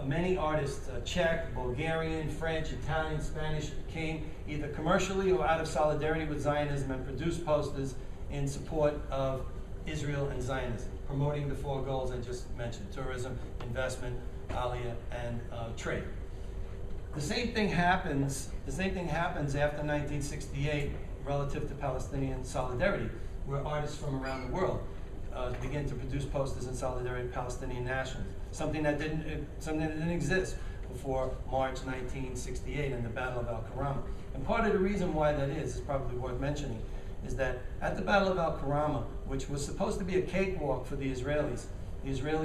many artists, Czech, Bulgarian, French, Italian, Spanish, came either commercially or out of solidarity with Zionism and produced posters in support of Israel and Zionism, promoting the 4 goals I just mentioned: tourism, investment, Aliyah, and trade. The same thing happens after 1968 relative to Palestinian solidarity, where artists from around the world begin to produce posters in solidarity with Palestinian nationals. Something that didn't exist before March 1968 and the Battle of Al-Karama. And part of the reason why that is probably worth mentioning, is that at the Battle of Al-Karama, which was supposed to be a cakewalk for the Israelis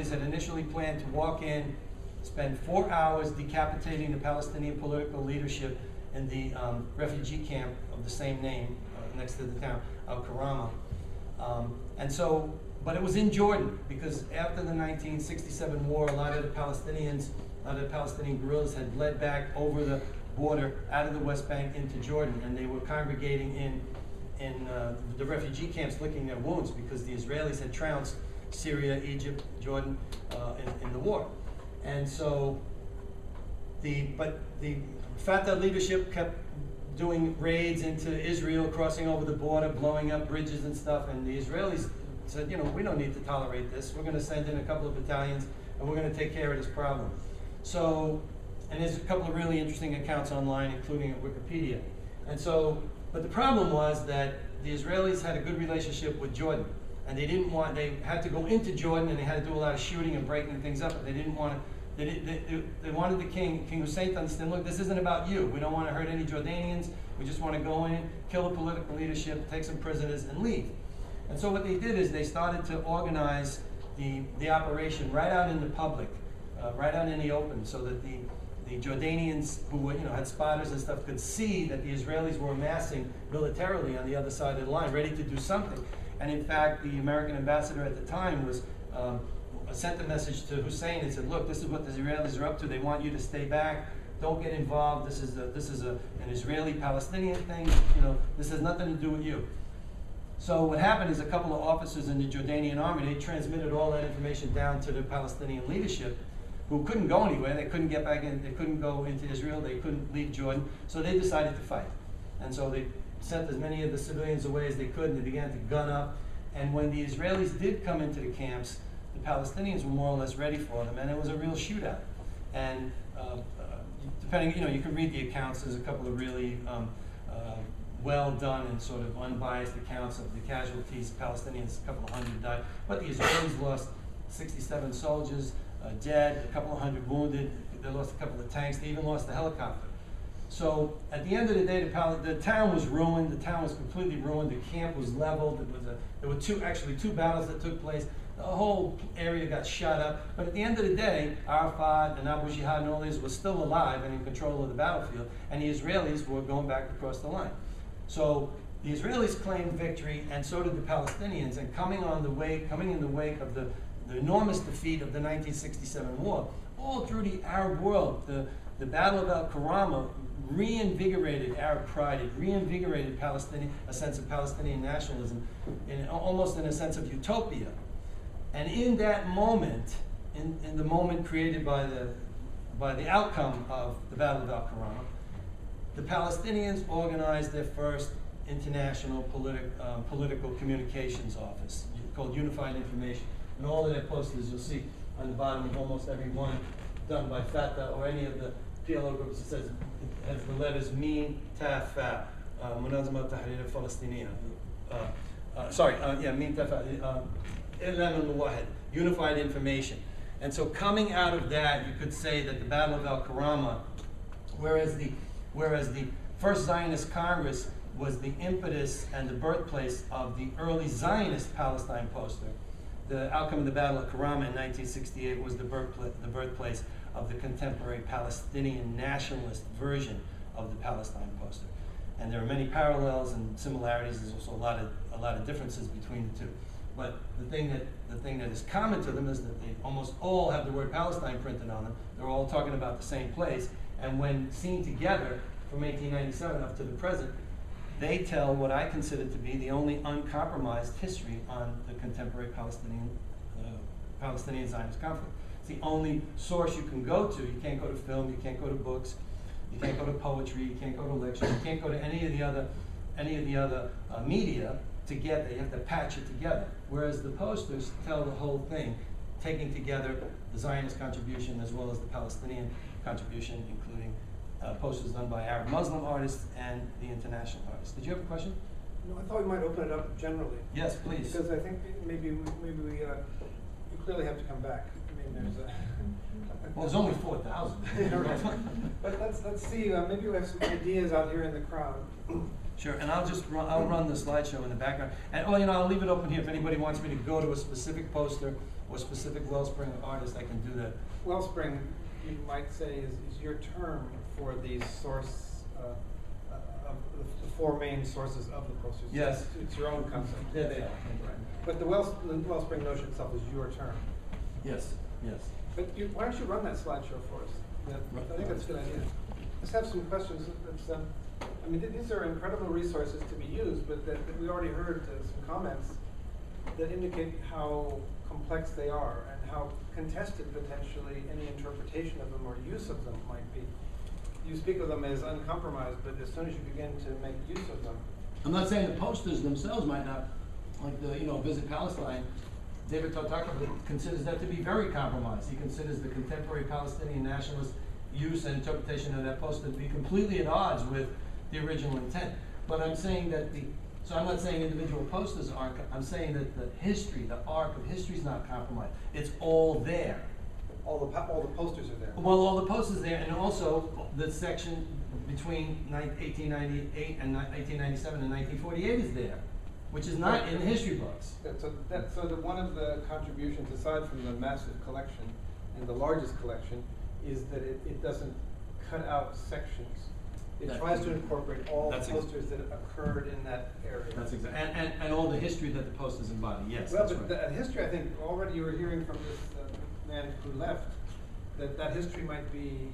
had initially planned to walk in, spend 4 hours decapitating the Palestinian political leadership in the refugee camp of the same name next to the town, Al-Karama. But it was in Jordan, because after the 1967 war, a lot of the Palestinian guerrillas had bled back over the border out of the West Bank into Jordan, and they were congregating in the refugee camps licking their wounds because the Israelis had trounced Syria, Egypt, Jordan in the war. And so the FATA leadership kept doing raids into Israel, crossing over the border, blowing up bridges and stuff, and the Israelis said, we don't need to tolerate this. We're going to send in a couple of battalions, and we're going to take care of this problem. So, and there's a couple of really interesting accounts online, including at Wikipedia. And so, but the problem was that the Israelis had a good relationship with Jordan, and they had to go into Jordan, and they had to do a lot of shooting and breaking things up, but they didn't want to. They wanted the King Hussein, to understand, look, this isn't about you. We don't want to hurt any Jordanians. We just want to go in, kill the political leadership, take some prisoners, and leave. And so what they did is they started to organize the operation right out in the public, right out in the open, so that the Jordanians who were, had spotters and stuff could see that the Israelis were amassing militarily on the other side of the line, ready to do something. And in fact, the American ambassador at the time was sent a message to Hussein and said, look, this is what the Israelis are up to. They want you to stay back. Don't get involved. This is an Israeli-Palestinian thing. This has nothing to do with you. So what happened is a couple of officers in the Jordanian army, they transmitted all that information down to the Palestinian leadership, who couldn't go anywhere. They couldn't get back in. They couldn't go into Israel. They couldn't leave Jordan. So they decided to fight. And so they sent as many of the civilians away as they could, and they began to gun up. And when the Israelis did come into the camps, the Palestinians were more or less ready for them, and it was a real shootout. And depending, you can read the accounts. There's a couple of really well done and sort of unbiased accounts of the casualties. Palestinians, a couple of hundred died, but the Israelis lost 67 soldiers dead, a couple of hundred wounded. They lost a couple of tanks. They even lost a helicopter. So at the end of the day, the town was ruined. The town was completely ruined. The camp was leveled. There were actually two battles that took place. The whole area got shot up. But at the end of the day, Arafat and Abu Jihad and all these were still alive and in control of the battlefield, and the Israelis were going back across the line. So the Israelis claimed victory, and so did the Palestinians. And coming in the wake of the enormous defeat of the 1967 war, all through the Arab world, the Battle of Al-Karama reinvigorated Arab pride. It reinvigorated a sense of Palestinian nationalism, almost in a sense of utopia. And in that moment, in the moment created by the outcome of the Battle of Al-Karama, the Palestinians organized their first international political communications office called Unified Information. And all of their posters you'll see on the bottom of almost every one done by FATA or any of the PLO groups. It has the letters Mim, Taf, Fa, Munazama Tahrir al-Falastiniya. Mim, Taf, Fa, Ilan al-Muwahid, Unified Information. And so coming out of that, you could say that the Battle of Al-Karama, whereas the First Zionist Congress was the impetus and the birthplace of the early Zionist Palestine poster, the outcome of the Battle of Karama in 1968 was the birthplace of the contemporary Palestinian nationalist version of the Palestine poster. And there are many parallels and similarities. There's also a lot of differences between the two. But the thing that is common to them is that they almost all have the word Palestine printed on them. They're all talking about the same place. And when seen together from 1897 up to the present, they tell what I consider to be the only uncompromised history on the contemporary Palestinian Zionist conflict. It's the only source you can go to. You can't go to film, you can't go to books, you can't go to poetry, you can't go to lectures, you can't go to any of the other media to get there. You have to patch it together. Whereas the posters tell the whole thing, taking together the Zionist contribution as well as the Palestinian contribution, including posters done by Arab Muslim artists and the international artists. Did you have a question? No, I thought we might open it up generally. Yes, please. Because I think maybe we you clearly have to come back. I mean, there's a. Well, there's only 4,000. But let's see. Maybe we have some ideas out here in the crowd. Sure, and I'll run the slideshow in the background, and I'll leave it open here if anybody wants me to go to a specific poster or specific Wellspring artist. I can do that. Wellspring, you might say, is your term for the source of the four main sources of the posters. Yes. It's your own concept. There they are. Right. But the Wellspring notion itself is your term. Yes, yes. But why don't you run that slideshow for us? I think that's a good idea. Let's have some questions. I mean, these are incredible resources to be used, but that we already heard some comments that indicate how complex they are and how contested potentially any interpretation of them or use of them might be. You speak of them as uncompromised, but as soon as you begin to make use of them. I'm not saying the posters themselves might not, like the Visit Palestine. David Totakov considers that to be very compromised. He considers the contemporary Palestinian nationalist use and interpretation of that poster to be completely at odds with the original intent. But I'm saying that so I'm not saying individual posters aren't, I'm saying that the history, the arc of history is not compromised. It's all there. All the posters are there. Well, all the posters there, and also the section between 1898 and 1897 and 1948 is there. which is not in the history books. So one of the contributions, aside from the massive collection and the largest collection, is that it doesn't cut out sections. It tries to incorporate all the posters that occurred in that area. That's exactly, and all the history that the posters embody, yes, Well, that's but right. the history, I think, already you were hearing from this man who left, that history might be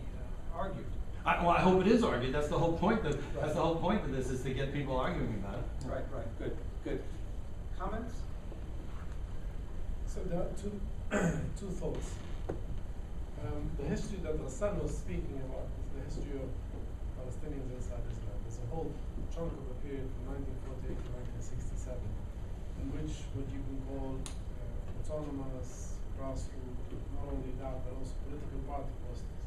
argued. Well, I hope it is argued, that's the whole point, that's the whole point of this, is to get people arguing about it. Right, good. Comments? So there are two thoughts. The history that Hassan was speaking about is the history of Palestinians inside Israel. There's a whole chunk of a period from 1948 to 1967 in which what you can call autonomous, grassroots, not only that, but also political party posters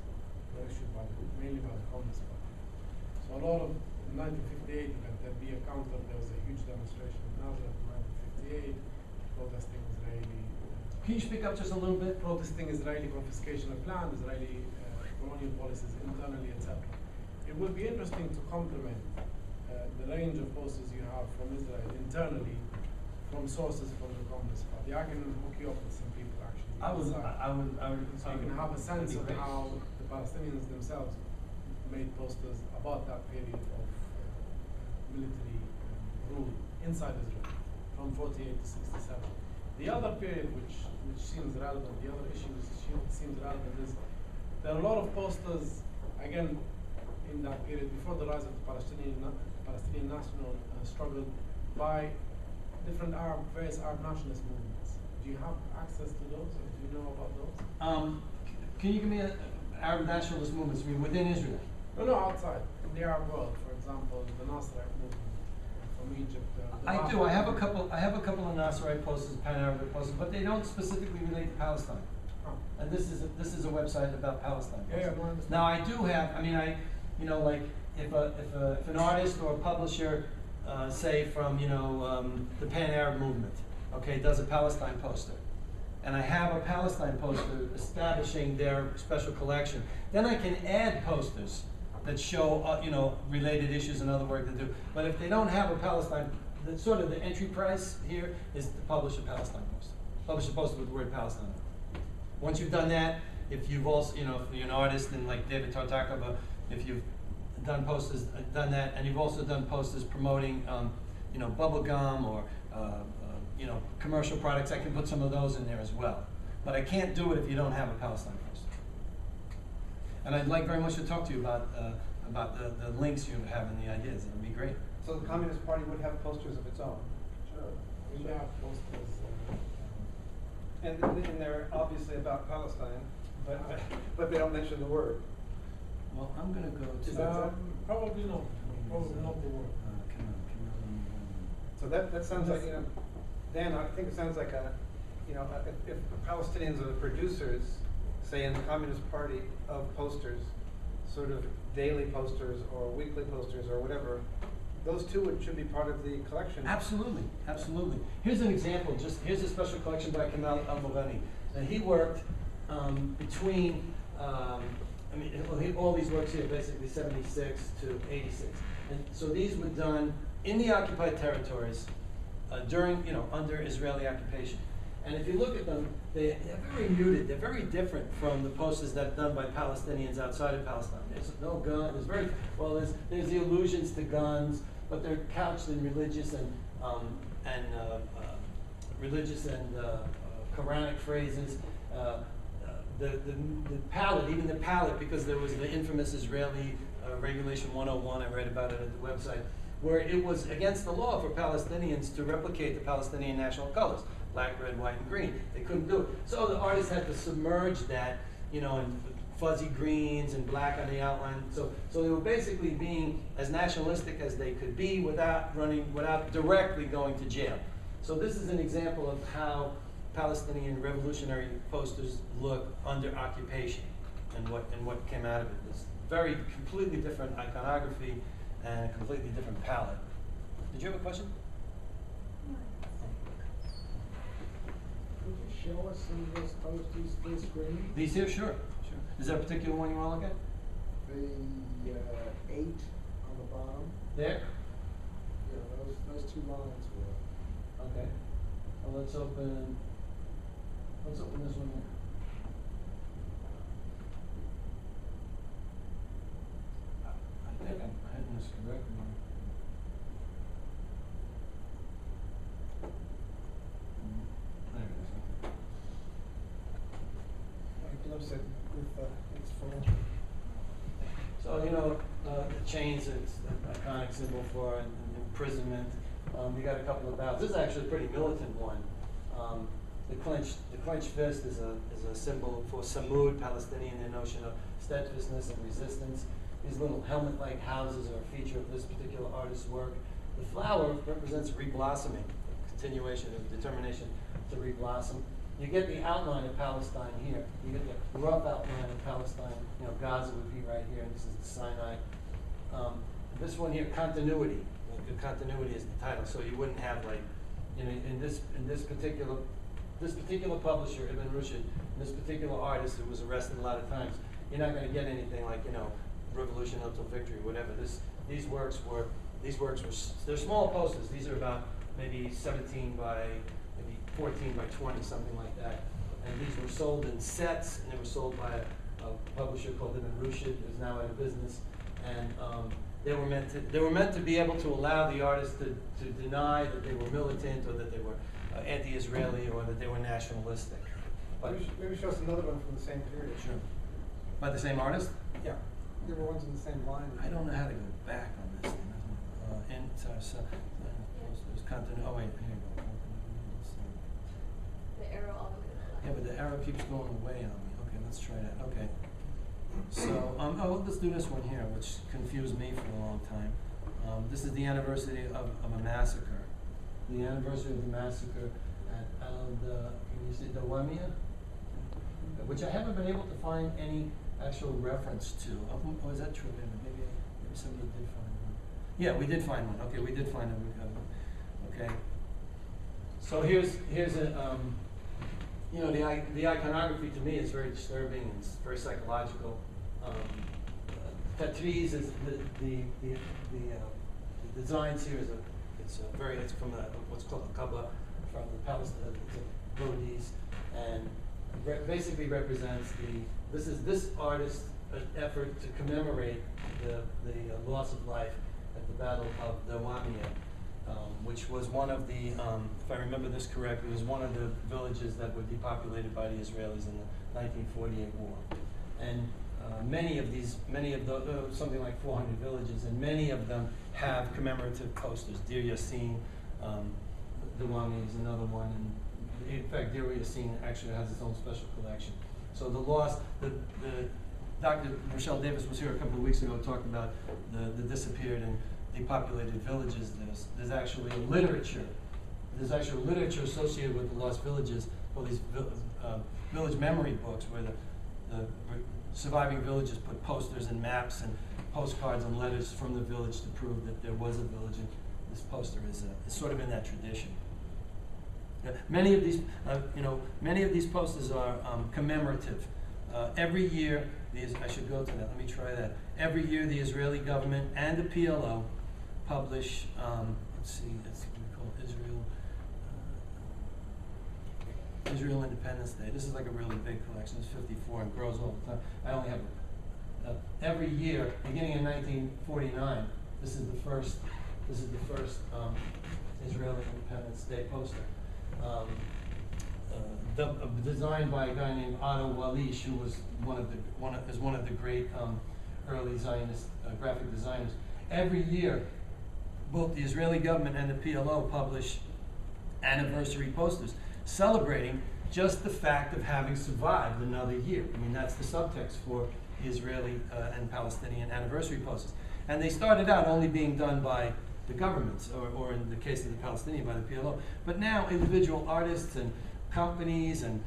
were issued mainly by the Communist Party. So a lot of the 1958 event, there'd be a counter, there was a huge demonstration in Nazareth in 1958 protesting Israeli. Can you speak up just a little bit? Protesting Israeli confiscation of land, Israeli colonial policies internally, etc. It would be interesting to complement the range of posters you have from Israel internally, from sources from the Communist Party. I can hook you up with some people actually. I would. So you can have a sense of how the Palestinians themselves made posters about that period of military rule inside Israel, from 48 to 67. The other period which seems relevant, the other issue which seems relevant is there are a lot of posters, again, in that period before the rise of the Palestinian national struggle by various Arab nationalist movements. Do you have access to those, or do you know about those? Can you give me Arab nationalist movements, I mean, within Israel? No, outside, in the Arab world, for example, the Nasrite movement from Egypt. I do. I have a couple of Nasserite posters, Pan-Arabic posters, but they don't specifically relate to Palestine. Huh. And this is a website about Palestine. Yeah, no, I understand. Now I do have. I mean, like if an artist or a publisher, say from the Pan-Arab movement, okay, does a Palestine poster, and I have a Palestine poster establishing their special collection, then I can add posters that show related issues and other work to do. But if they don't have a Palestine, the entry price here is to publish a Palestine poster. Publish a poster with the word Palestine. Once you've done that, if you've also, if you're an artist and like David Tartakova, if you've done that, and you've also done posters promoting, bubble gum or, commercial products, I can put some of those in there as well. But I can't do it if you don't have a Palestine poster. And I'd like very much to talk to you about the links you have and the ideas. It would be great. So the Communist Party would have posters of its own. Sure. We have posters. And they're obviously about Palestine, but they don't mention the word. Well, I'm going to go to Probably not. Probably not the word. So that sounds like, Dan, I think it sounds like if Palestinians are the producers, say in the Communist Party, of posters, sort of daily posters or weekly posters or whatever, those two should be part of the collection. Absolutely, absolutely. Here's an example. Here's a special collection by Kamal Al-Mughani. And he worked between, all these works here, basically 76 to 86. And so these were done in the occupied territories during, under Israeli occupation. And if you look at them, they're very muted. They're very different from the posters that are done by Palestinians outside of Palestine. There's no gun. There's the allusions to guns, but they're couched in religious and Quranic phrases. The palette, even the palette, because there was the infamous Israeli Regulation 101. I read about it at the website, where it was against the law for Palestinians to replicate the Palestinian national colors. Black, red, white, and green. They couldn't do it. So the artists had to submerge that, in fuzzy greens and black on the outline. So they were basically being as nationalistic as they could be without directly going to jail. So this is an example of how Palestinian revolutionary posters look under occupation and what came out of it. This very completely different iconography and a completely different palette. Did you have a question? Could you show us some of those posters full screen? These here, sure. Is there a particular one you want to look at? The 8 on the bottom. There? Yeah, those two lines were. Okay. So let's open this one here. I think I'm hitting this correctly. There it is. I glimpse it with its full. So, you know, the chains, it's an iconic symbol for imprisonment. You got a couple of battles. This is actually a pretty militant one. The clenched fist is a symbol for Samud, Palestinian, the notion of steadfastness and resistance. These little helmet-like houses are a feature of this particular artist's work. The flower represents reblossoming, continuation of determination to reblossom. You get the outline of Palestine here. You get the rough outline of Palestine. You know, Gaza would be right here, and this is the Sinai. This one here, continuity. Like, continuity is the title, so you wouldn't have like, you know, in this particular publisher, Ibn Rushd, this particular artist who was arrested a lot of times. You're not going to get anything like, you know, revolution until victory, whatever. These works were they're small posters. These are about maybe 17 by maybe 14 by 20, something like that. And these were sold in sets, and they were sold by a publisher called Ibn Rushd, who's now out of business. And they were meant to be able to allow the artist to deny that they were militant or that they were anti-Israeli or that they were nationalistic. But Maybe show us another one from the same period. sure. By the same artist? Yeah. There were ones in the same line. I don't know how to go back on this thing. There's content. Oh wait, here you go. The arrow all the way to the left. Yeah, but the arrow keeps going away on me. Okay, let's try that. Okay. So, let's do this one here, which confused me for a long time. This is the anniversary of a massacre. The anniversary of the massacre at Al-Dawamiya, which I haven't been able to find any actual reference to. Oh, is that true? Maybe somebody did find one. Yeah, we did find one. Okay, we did find one. Okay. So here's a, you know, the iconography to me is very disturbing and it's very psychological. Tatriz is the designs here is it's from what's called a Kaaba from the Palestine, it's a Bodis, and basically represents this artist's effort to commemorate the loss of life at the Battle of Dawamiya, which was one of the, if I remember this correctly, was one of the villages that were depopulated by the Israelis in the 1948 war. And many of something like 400 villages, and many of them have commemorative posters. Deir Yassin, Dawamiya is another one, and in fact, Deir Yassin actually has its own special collection. So the loss, Dr. Rochelle Davis was here a couple of weeks ago, talked about the disappeared and depopulated villages. There's actually literature. There's actual literature associated with the lost villages, or these village memory books, where the surviving villages put posters and maps and postcards and letters from the village to prove that there was a village, and this poster is sort of in that tradition. Yeah, many of these posters are commemorative. Every year, I should go to that. Let me try that. Every year, the Israeli government and the PLO publish. Let's see. It's called Israel Independence Day. This is like a really big collection. It's 54 and grows all the time. I only have every year, beginning in 1949. This is the first Israeli Independence Day poster. Designed by a guy named Otto Walish, who was one of the great early Zionist graphic designers. Every year, both the Israeli government and the PLO publish anniversary posters celebrating just the fact of having survived another year. I mean, that's the subtext for the Israeli and Palestinian anniversary posters. And they started out only being done by the governments, or in the case of the Palestinian, by the PLO. But now individual artists and companies and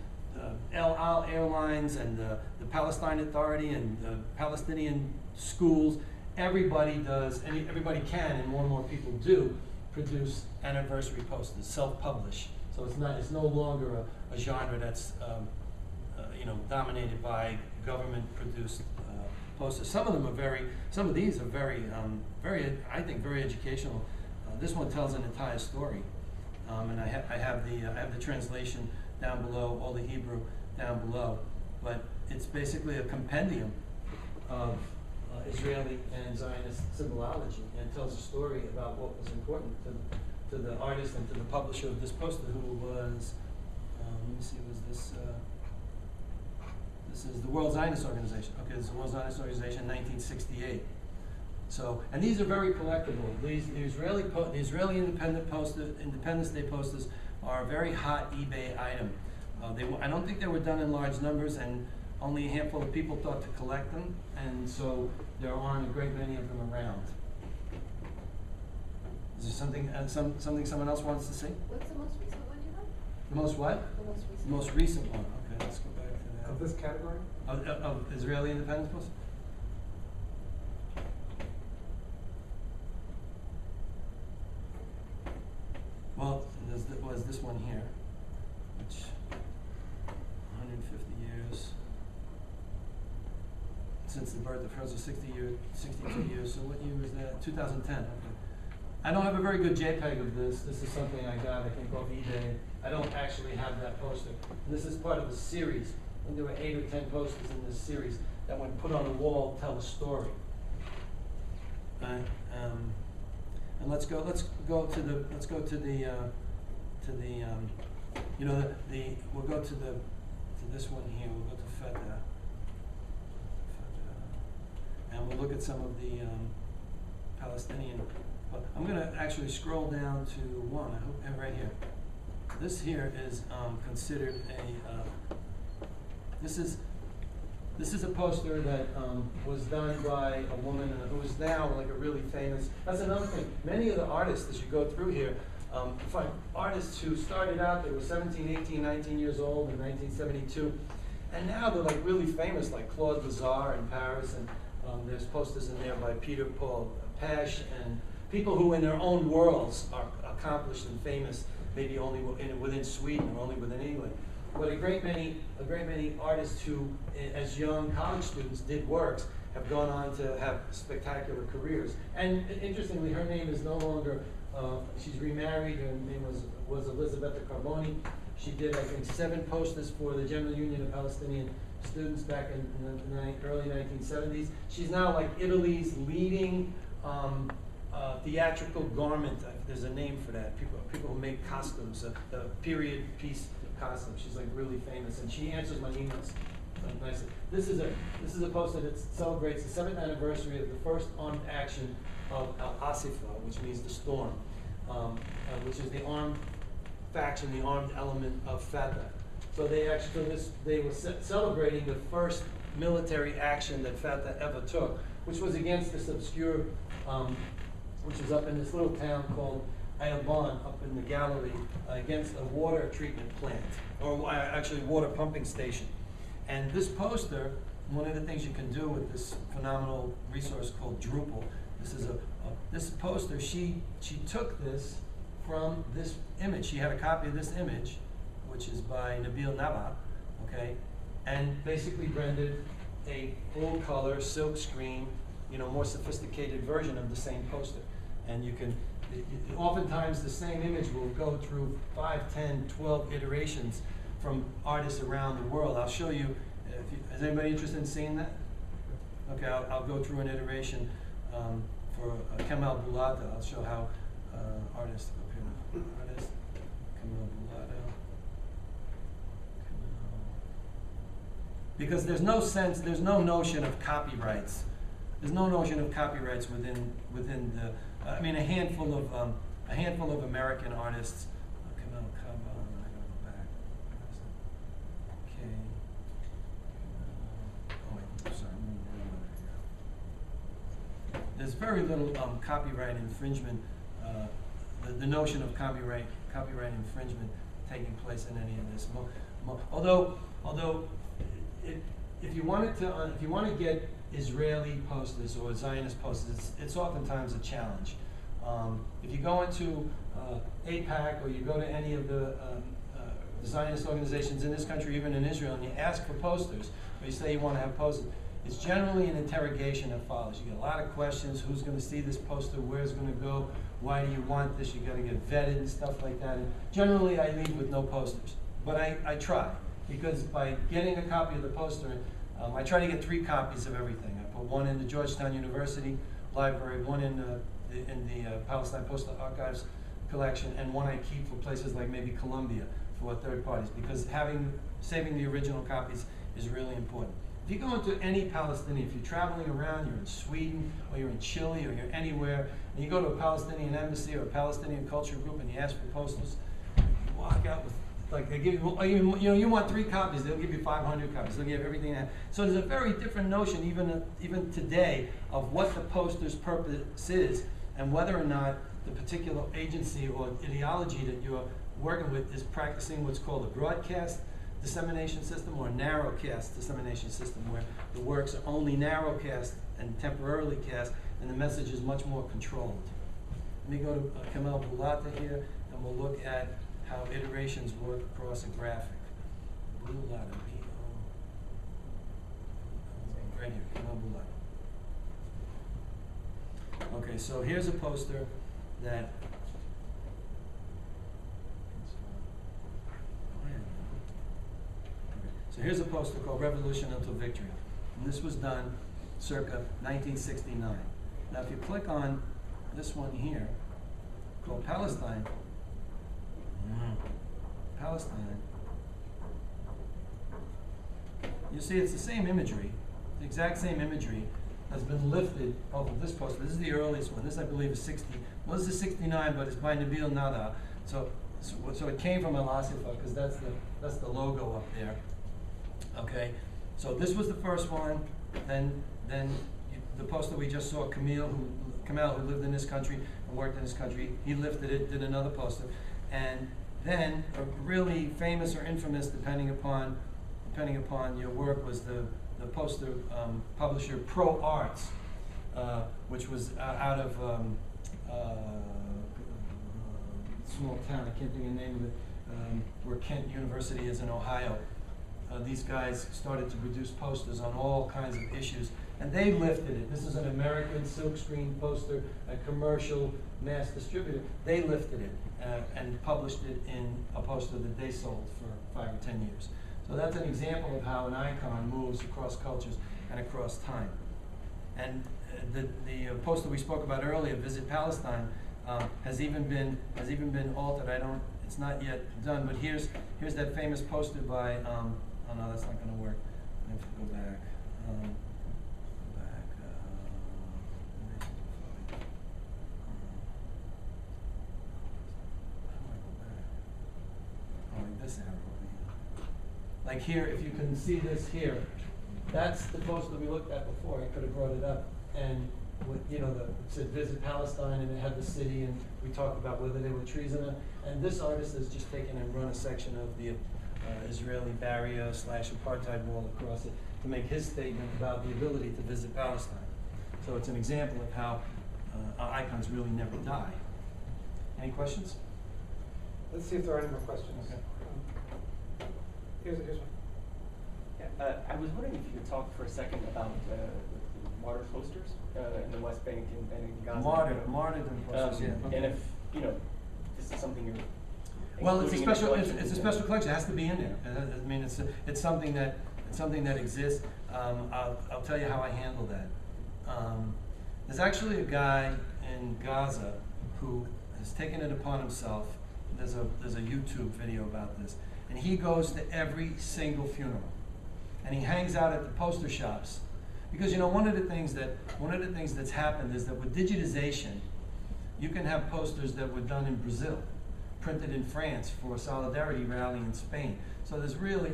El Al Airlines and the Palestine Authority and the Palestinian schools, everybody does, and everybody can, and more people do, produce anniversary posters, self-publish. So it's no longer a genre that's dominated by government-produced posters. Some of these are very, I think, very educational. This one tells an entire story. And I have the translation down below, all the Hebrew down below. But it's basically a compendium of Israeli and Zionist symbology, and tells a story about what was important to the artist and to the publisher of this poster, who was, let me see, was this, this is the World Zionist Organization. Okay, it's the World Zionist Organization, 1968. So, and these are very collectible. The Israeli Independence Day posters are a very hot eBay item. I don't think they were done in large numbers, and only a handful of people thought to collect them, and so there aren't a great many of them around. Is there something something someone else wants to see? What's the most recent one you have? The most what? The most recent. The most recent one. Okay, let's go back to that. Of this category? Of Israeli independence posters? Well, was this one here, which 150 years since the birth of hers, 62 years. So what year was that? 2010. Okay. I don't have a very good JPEG of this. This is something I got, I think, off eBay. I don't actually have that poster. And this is part of a series. I think there were 8 or 10 posters in this series that, when put on the wall, tell a story. And let's go to the you know, we'll go to this one here. We'll go to FATA. And we'll look at some of the Palestinian. Well, I'm going to actually scroll down to one. I hope, and right here. This here is considered a. This is a poster that was done by a woman who is now like a really famous. That's another thing. Many of the artists, as you go through here, you find artists who started out, they were 17, 18, 19 years old in 1972, and now they're like really famous, like Claude Bazar in Paris, and there's posters in there by Peter Paul Pash, and people who in their own worlds are accomplished and famous, maybe only within Sweden or only within England. But a great many artists who, as young college students, did works, have gone on to have spectacular careers. And interestingly, her name is no longer, she's remarried. Her name was Elisabetta Carboni. She did, I think, 7 posters for the General Union of Palestinian Students back in the early 1970s. She's now like Italy's leading theatrical garment. There's a name for that. People who make costumes, the period piece costumes. She's like really famous, and she answers my emails nicely. This is a poster that celebrates the 7th anniversary of the first armed action of Al-Asifa, which means the storm, which is the armed faction, the armed element of FATA. So they were celebrating the first military action that FATA ever took, which was against this obscure, which was up in this little town called Ayalban, up in the Galilee, against a water treatment plant, or actually water pumping station. And this poster, one of the things you can do with this phenomenal resource called Drupal, this poster, she took this from this image. She had a copy of this image, which is by Nabil Naba, okay, and basically rendered a full color silk screen, more sophisticated version of the same poster. And you can, oftentimes the same image will go through 5, 10, 12 iterations from artists around the world. I'll show you, is anybody interested in seeing that? Okay, I'll go through an iteration for Kemal Bulata. I'll show how artist Kemal Bulata. Because there's no notion of copyrights. There's no notion of copyrights within the. I mean, a handful of American artists. Kemal Kaba. I gotta go back. Okay. Oh wait, sorry. There's very little copyright infringement. The notion of copyright infringement taking place in any of this. Although if you want to get Israeli posters or Zionist posters, it's oftentimes a challenge. If you go into AIPAC or you go to any of the Zionist organizations in this country, even in Israel, and you ask for posters, or you say you want to have posters, it's generally an interrogation that follows. You get a lot of questions: who's going to see this poster? Where's it going to go? why do you want this, you gotta get vetted and stuff like that. And generally, I leave with no posters, but I try, because by getting a copy of the poster, I try to get 3 copies of everything. I put one in the Georgetown University Library, one in the Palestine Poster Archives collection, and one I keep for places like maybe Columbia for third parties, because saving the original copies is really important. If you go into any Palestinian, if you're traveling around, you're in Sweden, or you're in Chile, or you're anywhere, and you go to a Palestinian embassy or a Palestinian culture group and you ask for posters, you walk out with, like, they give you, you want 3 copies, they'll give you 500 copies, they'll give everything. So there's a very different notion, even today, of what the poster's purpose is, and whether or not the particular agency or ideology that you're working with is practicing what's called a broadcast dissemination system or a narrowcast dissemination system, where the works are only narrowcast and temporarily cast, and the message is much more controlled. Let me go to Kamal Bulata here, and we'll look at how iterations work across a graphic. Bulata, right here, Kamal Bulata. Okay, so here's a poster that So here's a poster called Revolution Until Victory. And this was done circa 1969. Now if you click on this one here, called Palestine, you see it's the same imagery, the exact same imagery has been lifted off of this poster. This is the earliest one. This I believe is 60. Well, this is 69, but it's by Nabil Nada. So it came from Al-Asifa, because that's the logo up there. Okay, so this was the first one. Then the poster we just saw, Kamal, who lived in this country and worked in this country, he lifted it, did another poster, and then a really famous or infamous, depending upon your work, was the poster publisher Pro Arts, which was out of small town. I can't think of the name of it, where Kent University is in Ohio. These guys started to produce posters on all kinds of issues, and they lifted it. This is an American silkscreen poster, a commercial mass distributor. They lifted it and published it in a poster that they sold for 5 or 10 years. So that's an example of how an icon moves across cultures and across time. And the poster we spoke about earlier, Visit Palestine, has even been altered. It's not yet done, but here's that famous poster by. Oh no, that's not going to work. I have to go back. Like this arrow. Like here, if you can see this here, that's the poster we looked at before. I could have brought it up, and it said Visit Palestine, and it had the city, and we talked about whether there were trees in it. And this artist has just taken and run a section of the Israeli barrier / apartheid wall across it to make his statement about the ability to visit Palestine. So it's an example of how our icons really never die. Any questions? Let's see if there are any more questions. Okay. Here's one. Yeah, I was wondering if you could talk for a second about the martyr posters in the West Bank and in Gaza. Martyrdom posters, yeah. And if this is something you're well, it's a special collection. It has to be in there. I mean, it's something that exists. I'll tell you how I handle that. There's actually a guy in Gaza who has taken it upon himself. There's a YouTube video about this, and he goes to every single funeral, and he hangs out at the poster shops, because one of the things that's happened is that with digitization, you can have posters that were done in Brazil, printed in France for a solidarity rally in Spain. So there's really,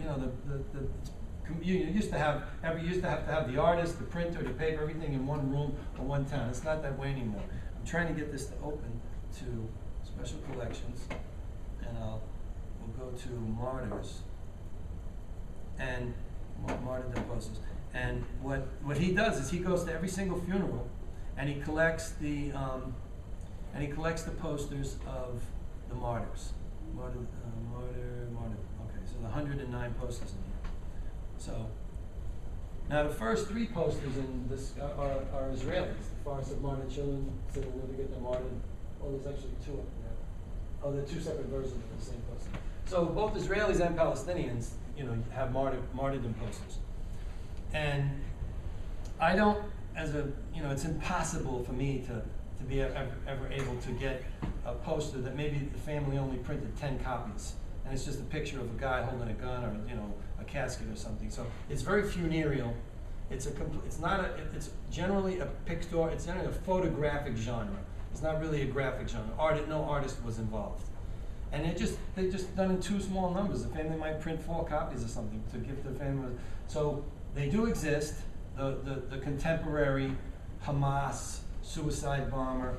you used to have to have the artist, the printer, the paper, everything in one room or one town. It's not that way anymore. I'm trying to get this to open to special collections, and we'll go to martyrs and martyrdom posters. And what he does is he goes to every single funeral, and he collects the posters of the martyrs. Martyr. Okay, so the 109 posters in here. So now the first 3 posters in this are Israelis. The Forest of Martyred Children, so they'll never get their martyred Oh, there's actually two up there. Oh, they're two separate versions of the same poster. So both Israelis and Palestinians, have martyrdom posters. And I don't, it's impossible for me to be ever able to get a poster that maybe the family only printed 10 copies. And it's just a picture of a guy holding a gun or, a casket or something. So it's very funereal. It's generally a pictorial, it's generally a photographic genre. It's not really a graphic genre. No artist was involved. And they're just done in two small numbers. The family might print 4 copies or something to give to the family. So they do exist. The contemporary Hamas suicide bomber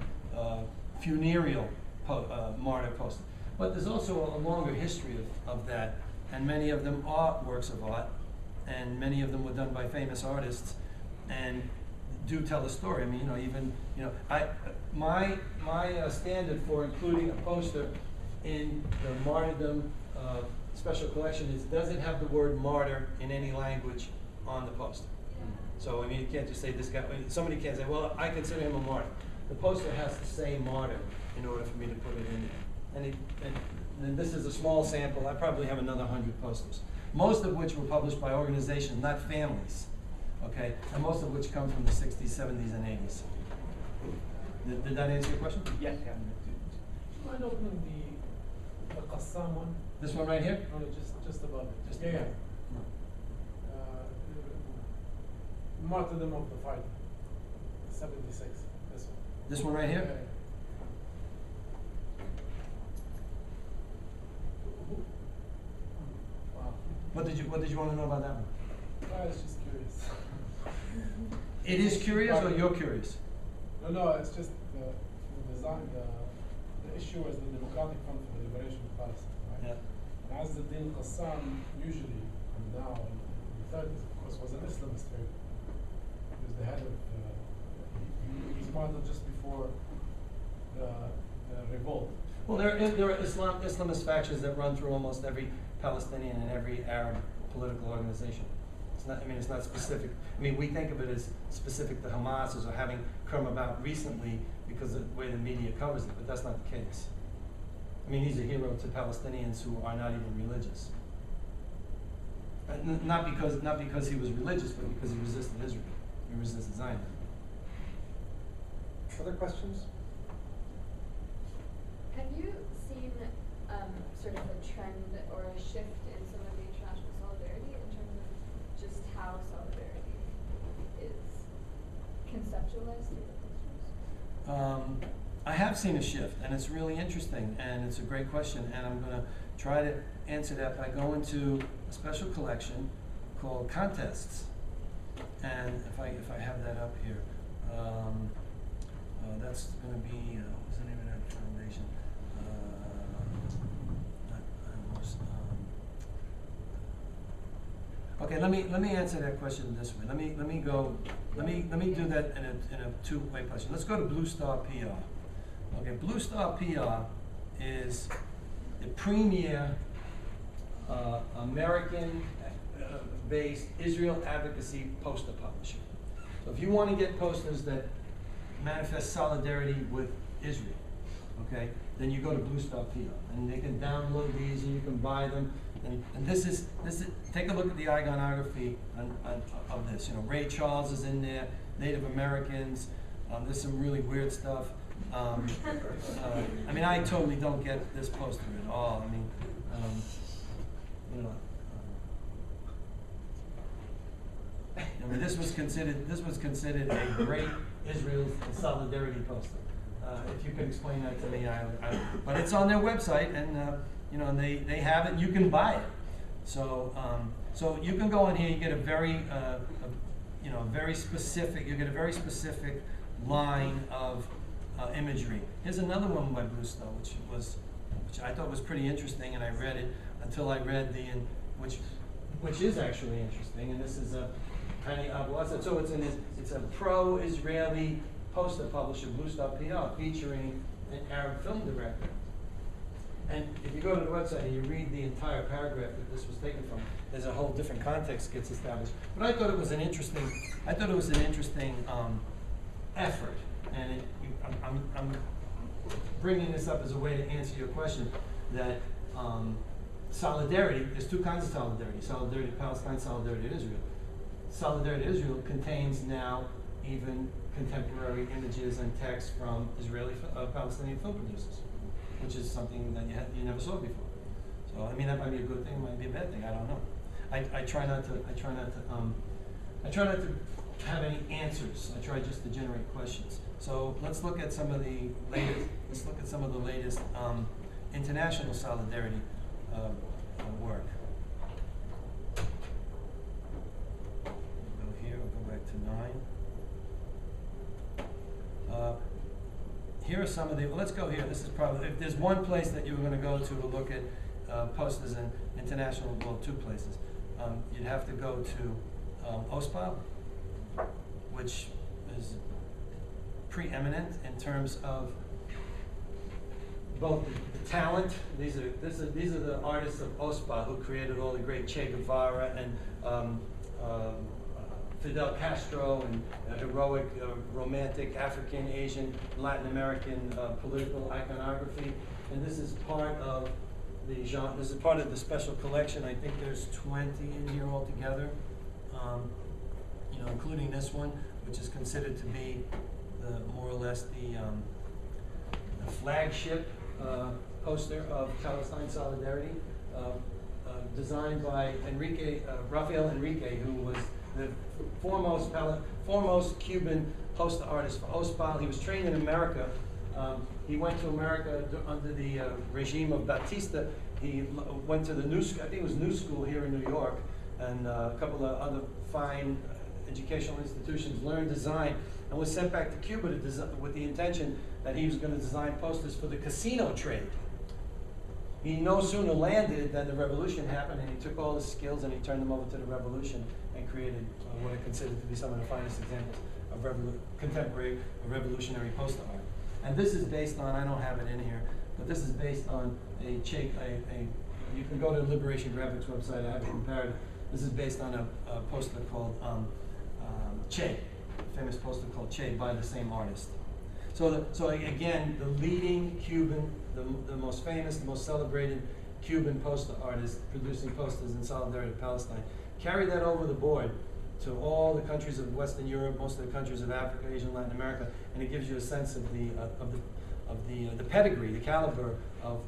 funereal martyr poster. But there's also a longer history of that, and many of them are works of art, and many of them were done by famous artists, and do tell a story. I mean, my standard for including a poster in the martyrdom special collection is, does it have the word martyr in any language on the poster? So, I mean, you can't just say this guy, somebody can't say, well, I consider him a martyr. The poster has to say martyr in order for me to put it in there. And this is a small sample. I probably have another 100 posters, most of which were published by organizations, not families, okay? And most of which come from the 60s, 70s, and 80s. Did that answer your question? Yeah. Do you mind opening the Qassam one? This one right here? No, just above it. Just Yeah. above. Martyrdom of the Fighter, 76. This one. This one right here? Wow. What did you want to know about that one? I was just curious. It is curious, or you're curious? No, it's just the design. The issue is the Democratic Front for the Liberation of Palestine, right? Yeah. And Din Qassam usually, and now in the 30s, of course, was an Islamist figure. He was the head of. He was martyred just before the revolt. Well, there are Islamist factions that run through almost every Palestinian and every Arab political organization. It's not specific. I mean, we think of it as specific to Hamas or having come about recently because of the way the media covers it, but that's not the case. I mean, he's a hero to Palestinians who are not even religious. Not because he was religious, but because he resisted Israel. He resisted Zionism. Other questions? Have you seen sort of a trend or a shift in some of the international solidarity in terms of just how solidarity is conceptualized through the posters? I have seen a shift, and it's really interesting, and it's a great question, and I'm going to try to answer that by going to a special collection called Contests. And if I have that up here, that's going to be, what's the name of that foundation? Okay, let me answer that question this way. Let me do that in a two-way question. Let's go to Blue Star PR. Okay, Blue Star PR is the premier American-based Israel advocacy poster publisher. So if you want to get posters that manifest solidarity with Israel, okay, then you go to Blue Star PR, and they can download these and you can buy them. And this is take a look at the iconography of this. Ray Charles is in there, Native Americans. There's some really weird stuff. I mean, I totally don't get this poster at all. I mean, this was considered a great Israel solidarity poster. If you could explain that to me, but it's on their website, and and they have it. And you can buy it. So so you can go on here. You get a very very specific. You get a very specific line of imagery. Here's another one by Blue Star, which I thought was pretty interesting, and I read it until I read which is actually interesting. And this is a Hani Abu-Assad. So it's a pro-Israeli poster publisher, Blue Star PR, featuring an Arab film director. And if you go to the website and you read the entire paragraph that this was taken from, there's a whole different context gets established. But I thought it was an interesting effort, and bringing this up as a way to answer your question, that solidarity, there's two kinds of solidarity: solidarity to Palestine, solidarity to Israel. Solidarity to Israel contains now even contemporary images and text from Israeli Palestinian film producers, which is something that you never saw before. So I mean, that might be a good thing, it might be a bad thing. I don't know. I try not to have any answers. I try just to generate questions. So let's look at some of the latest. Let's look at some of the latest international solidarity work. We'll go here. We'll go back to 9. Here are some of the. Well, let's go here. This is probably, if there's one place that you were going to go to look at posters and international. Well, two places. You'd have to go to OSPA, which is preeminent in terms of both the talent. These are the artists of OSPA who created all the great Che Guevara and Fidel Castro and heroic, romantic African, Asian, Latin American political iconography. And this is part of the genre. This is part of the special collection. I think there's 20 in here altogether. You know, including this one, which is considered to be more or less the flagship poster of Palestine Solidarity, designed by Rafael Enrique, who was the foremost Cuban poster artist for OSPA. He was trained in America. He went to America under the regime of Batista. He went to the New School here in New York, and a couple of other fine educational institutions, learned design, and was sent back to Cuba to with the intention that he was going to design posters for the casino trade. He no sooner landed than the revolution happened, and he took all his skills and he turned them over to the revolution and created what I consider to be some of the finest examples of contemporary revolutionary poster art. And this is based on, I don't have it in here, but this is based on you can go to the Liberation Graphics website, I have it compared. This is based on a poster called Che, a famous poster called Che by the same artist. So again, the leading Cuban, the most famous, the most celebrated Cuban poster artist producing posters in solidarity with Palestine, carried that over the board to all the countries of Western Europe, most of the countries of Africa, Asia, and Latin America, and it gives you a sense of the pedigree, the caliber of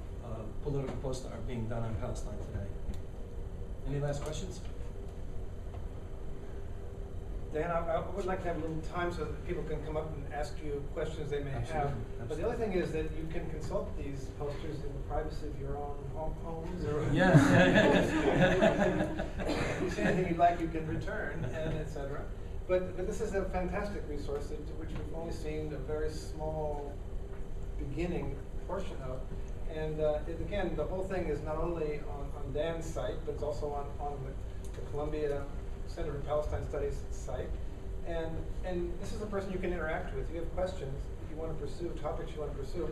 political poster art being done on Palestine today. Any last questions? Dan, I would like to have a little time so that people can come up and ask you questions they may have. Absolutely. But the other thing is that you can consult these posters in the privacy of your own homes. Or Yeah. If you see anything you'd like, you can return, and etc. But this is a fantastic resource which we've only seen a very small beginning portion of. And again, the whole thing is not only on Dan's site, but it's also on the Columbia Center for Palestine Studies site. And this is a person you can interact with. You have questions if you want to pursue, topics you want to pursue.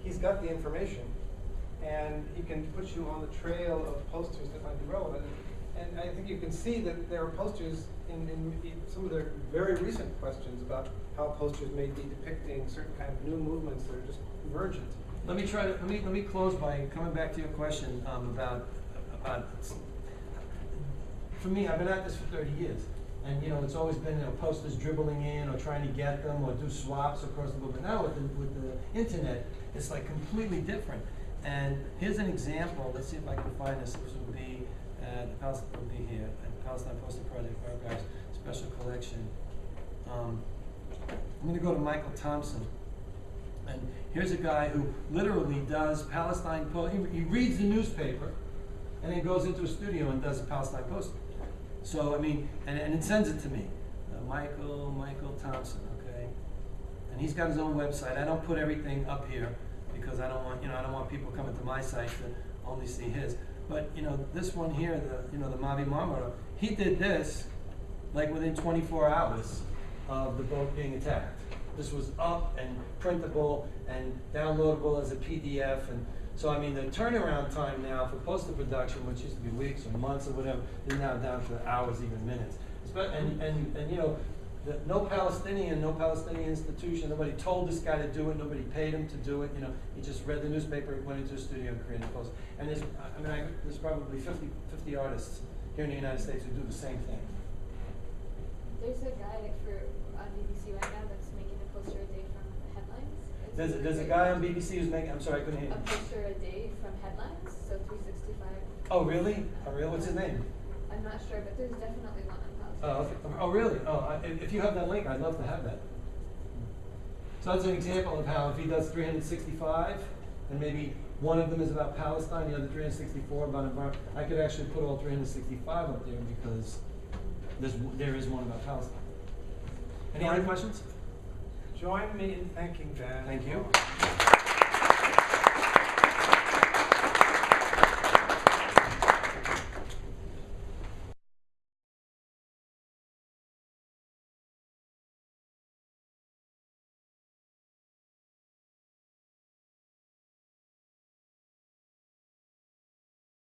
He's got the information, and he can put you on the trail of posters that might be relevant. And I think you can see that there are posters in some of their very recent questions about how posters may be depicting certain kind of new movements that are just emergent. Let me close by coming back to your question about. For me, I've been at this for 30 years, and it's always been posters dribbling in or trying to get them or do swaps across the board. But now with the internet, it's like completely different. And here's an example. Let's see if I can find this. This would be the Palestine Poster Project Archives Special Collection. I'm going to go to Michael Thompson. And here's a guy who literally does Palestine he reads the newspaper and then goes into a studio and does a Palestine poster. So, I mean, and it sends it to me. Michael Thompson, okay? And he's got his own website. I don't put everything up here because I don't want people coming to my site to only see his. But, this one here, the Mavi Marmara, he did this like within 24 hours of the boat being attacked. This was up and printable and downloadable as a PDF, and so I mean the turnaround time now for poster production, which used to be weeks or months or whatever, is now down to hours, even minutes. And No Palestinian, no Palestinian institution, nobody told this guy to do it, nobody paid him to do it, you know, he just read the newspaper, went into a studio and created a post. And there's probably 50 artists here in the United States who do the same thing. There's a guy on BBC right now that's making a poster a day from headlines. There's a guy on BBC who's making, I'm sorry, I couldn't hear A you. poster a day from headlines, so 365. Oh, really? Oh, really? What's his name? I'm not sure, but there's definitely one on Palestine. Oh, okay. Oh, really? Oh, if you have that link, I'd love to have that. So that's an example of how if he does 365, and maybe one of them is about Palestine, the other 364 about environment, I could actually put all 365 up there because there is one about Palestine. Any other questions? Join me in thanking Dan. Thank you. for